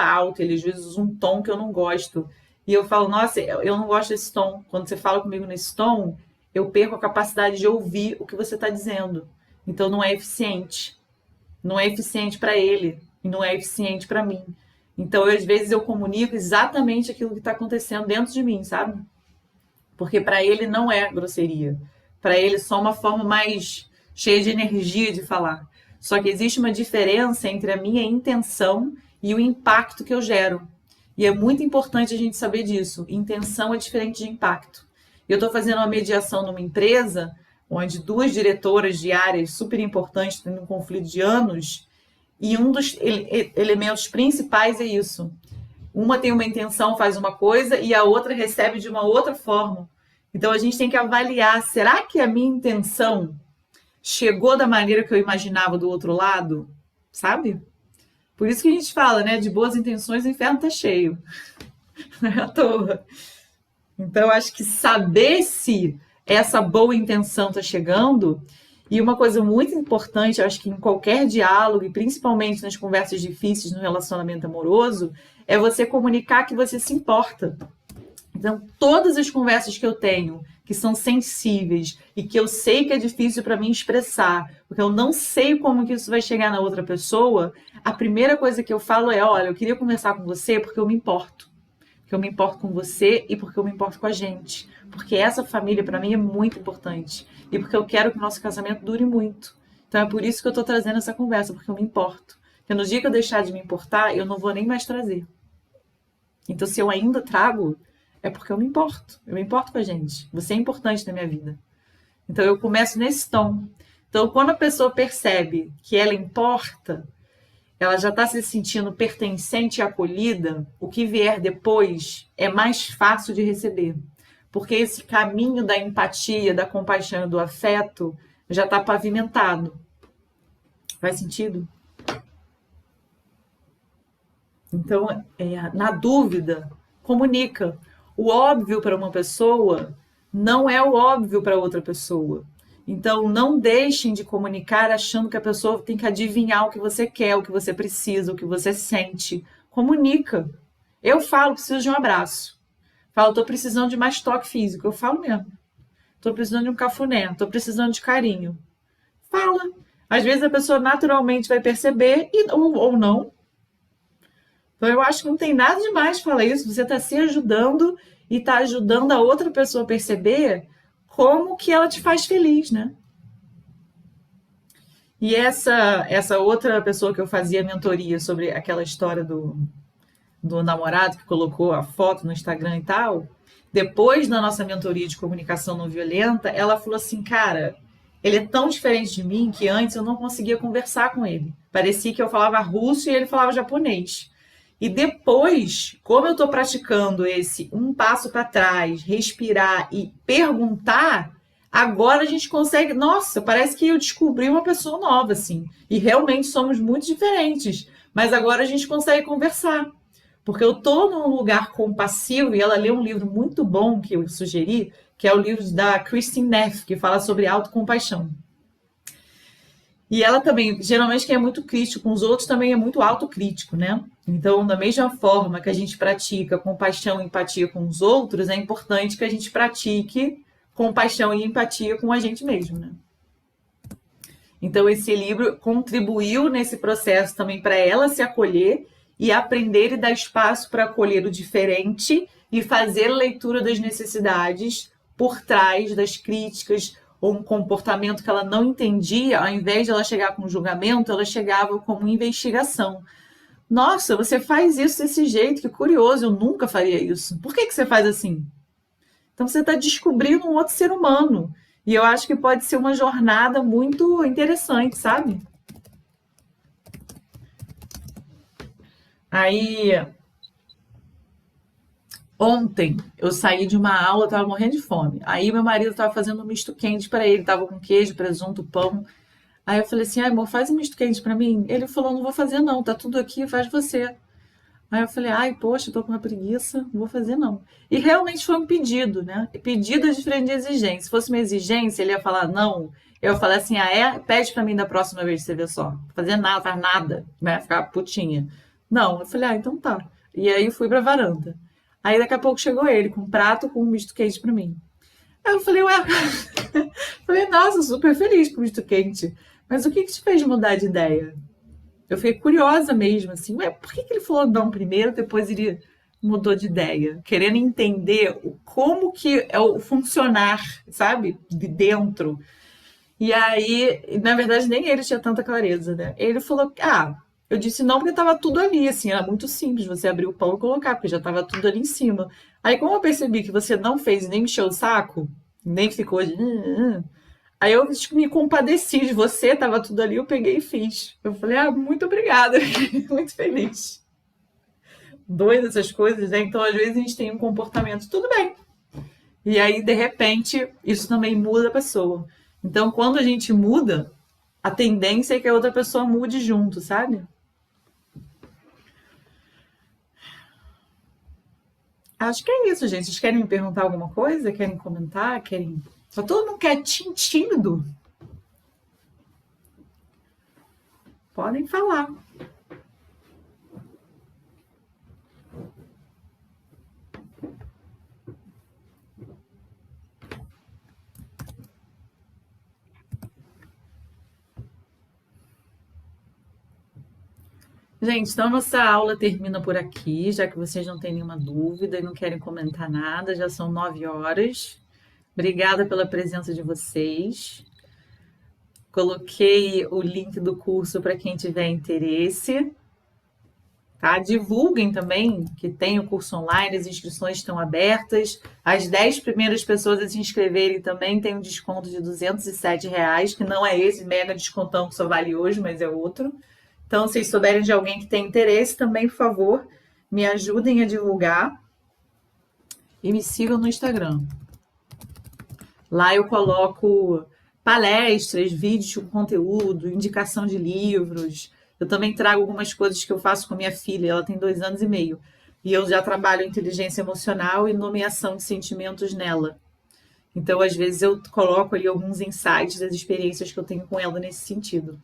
alto, ele às vezes usa um tom que eu não gosto. e eu falo, nossa, eu não gosto desse tom. Quando você fala comigo nesse tom, eu perco a capacidade de ouvir o que você está dizendo. Então não é eficiente. Não é eficiente para ele e não é eficiente para mim. Então, às vezes, eu comunico exatamente aquilo que está acontecendo dentro de mim, sabe? Porque para ele não é grosseria. Para ele é só uma forma mais cheia de energia de falar. Só que existe uma diferença entre a minha intenção e o impacto que eu gero. E é muito importante a gente saber disso. Intenção é diferente de impacto. Eu estou fazendo uma mediação numa empresa onde duas diretoras de áreas super importantes têm um conflito de anos, e um dos elementos principais é isso. Uma tem uma intenção, faz uma coisa, e a outra recebe de uma outra forma. Então a gente tem que avaliar, será que a minha intenção chegou da maneira que eu imaginava do outro lado? Sabe? Por isso que a gente fala, né? De boas intenções, o inferno tá cheio. Não é à toa. Então, acho que saber se essa boa intenção está chegando, e uma coisa muito importante, acho que em qualquer diálogo, e principalmente nas conversas difíceis no relacionamento amoroso, é você comunicar que você se importa. Então, todas as conversas que eu tenho, que são sensíveis e que eu sei que é difícil para mim expressar, porque eu não sei como que isso vai chegar na outra pessoa, a primeira coisa que eu falo é, olha, eu queria conversar com você porque eu me importo. Porque eu me importo com você e porque eu me importo com a gente. Porque essa família, para mim, é muito importante. E porque eu quero que o nosso casamento dure muito. Então, é por isso que eu estou trazendo essa conversa, porque eu me importo. Porque no dia que eu deixar de me importar, eu não vou nem mais trazer. Então, se eu ainda trago, é porque eu me importo. Eu me importo com a gente. Você é importante na minha vida. Então, eu começo nesse tom. Então, quando a pessoa percebe que ela importa, ela já está se sentindo pertencente e acolhida, o que vier depois é mais fácil de receber. Porque esse caminho da empatia, da compaixão e do afeto já está pavimentado. Faz sentido? Então, na dúvida, comunica. O óbvio para uma pessoa não é o óbvio para outra pessoa. Então, não deixem de comunicar achando que a pessoa tem que adivinhar o que você quer, o que você precisa, o que você sente. Comunica. Eu falo, preciso de um abraço. Falo, estou precisando de mais toque físico. Eu falo mesmo. Estou precisando de um cafuné, estou precisando de carinho. Fala. Às vezes a pessoa naturalmente vai perceber ou não. Então, eu acho que não tem nada demais falar isso. Você está se ajudando e está ajudando a outra pessoa a perceber como que ela te faz feliz, né? E essa outra pessoa que eu fazia mentoria sobre aquela história do namorado que colocou a foto no Instagram e tal, depois da nossa mentoria de comunicação não violenta, ela falou assim, cara, ele é tão diferente de mim que antes eu não conseguia conversar com ele. Parecia que eu falava russo e ele falava japonês. E depois, como eu estou praticando esse um passo para trás, respirar e perguntar, agora a gente consegue. Nossa, parece que eu descobri uma pessoa nova, assim. E realmente somos muito diferentes. Mas agora a gente consegue conversar. Porque eu estou num lugar compassivo e ela leu um livro muito bom que eu sugeri, que é o livro da Christine Neff, que fala sobre autocompaixão. E ela também, geralmente quem é muito crítico com os outros também é muito autocrítico, né? Então, da mesma forma que a gente pratica compaixão e empatia com os outros, é importante que a gente pratique compaixão e empatia com a gente mesmo, né? Então, esse livro contribuiu nesse processo também para ela se acolher e aprender e dar espaço para acolher o diferente e fazer a leitura das necessidades por trás das críticas, ou um comportamento que ela não entendia, ao invés de ela chegar com um julgamento, ela chegava com uma investigação. Nossa, você faz isso desse jeito, que curioso, eu nunca faria isso. Por que você faz assim? Então você está descobrindo um outro ser humano. E eu acho que pode ser uma jornada muito interessante, sabe? Aí, ontem eu saí de uma aula, estava morrendo de fome. Aí meu marido estava fazendo um misto quente para ele, estava com queijo, presunto, pão. Aí eu falei assim, ai, amor, faz um misto quente para mim. Ele falou, não vou fazer não, tá tudo aqui, faz você. Aí eu falei, ai, poxa, tô com uma preguiça, não vou fazer não. E realmente foi um pedido, né? Pedido é diferente de exigência. Se fosse uma exigência, ele ia falar não. Eu ia falar assim, ah, é? Pede pra mim da próxima vez, você vê só. Fazer nada, faz nada, né? Ficar putinha. Não, eu falei, ah, então tá. E aí fui pra varanda. Aí daqui a pouco chegou ele com um prato com um misto quente pra mim. Aí eu falei, ué, falei, nossa, super feliz com o misto quente. Mas o que que te fez mudar de ideia? Eu fiquei curiosa mesmo, assim, ué, por que que ele falou não primeiro, depois ele mudou de ideia? Querendo entender como que é o funcionar, sabe? De dentro. E aí, na verdade, nem ele tinha tanta clareza, né? Ele falou, eu disse não porque estava tudo ali, assim, era muito simples, você abrir o pão e colocar, porque já estava tudo ali em cima. Aí, como eu percebi que você não fez e nem mexeu o saco, nem ficou de... Aí eu me compadeci de você, tava tudo ali, eu peguei e fiz. Eu falei, muito obrigada, fiquei muito feliz. Doido essas coisas, né? Então, às vezes, a gente tem um comportamento, tudo bem. E aí, de repente, isso também muda a pessoa. Então, quando a gente muda, a tendência é que a outra pessoa mude junto, sabe? Acho que é isso, gente. Vocês querem me perguntar alguma coisa? Querem comentar? Querem. Só todo mundo quietinho, tímido. Podem falar. Gente, então nossa aula termina por aqui, já que vocês não têm nenhuma dúvida e não querem comentar nada, já são 9 horas. Obrigada pela presença de vocês. Coloquei o link do curso para quem tiver interesse. Tá? Divulguem também que tem o curso online, as inscrições estão abertas. As 10 primeiras pessoas a se inscreverem também tem um desconto de R$ 207, que não é esse mega descontão que só vale hoje, mas é outro. Então, se vocês souberem de alguém que tem interesse, também, por favor, me ajudem a divulgar e me sigam no Instagram. Lá eu coloco palestras, vídeos com conteúdo, indicação de livros. Eu também trago algumas coisas que eu faço com minha filha, ela tem 2 anos e meio. E eu já trabalho inteligência emocional e nomeação de sentimentos nela. Então, às vezes, eu coloco ali alguns insights das experiências que eu tenho com ela nesse sentido.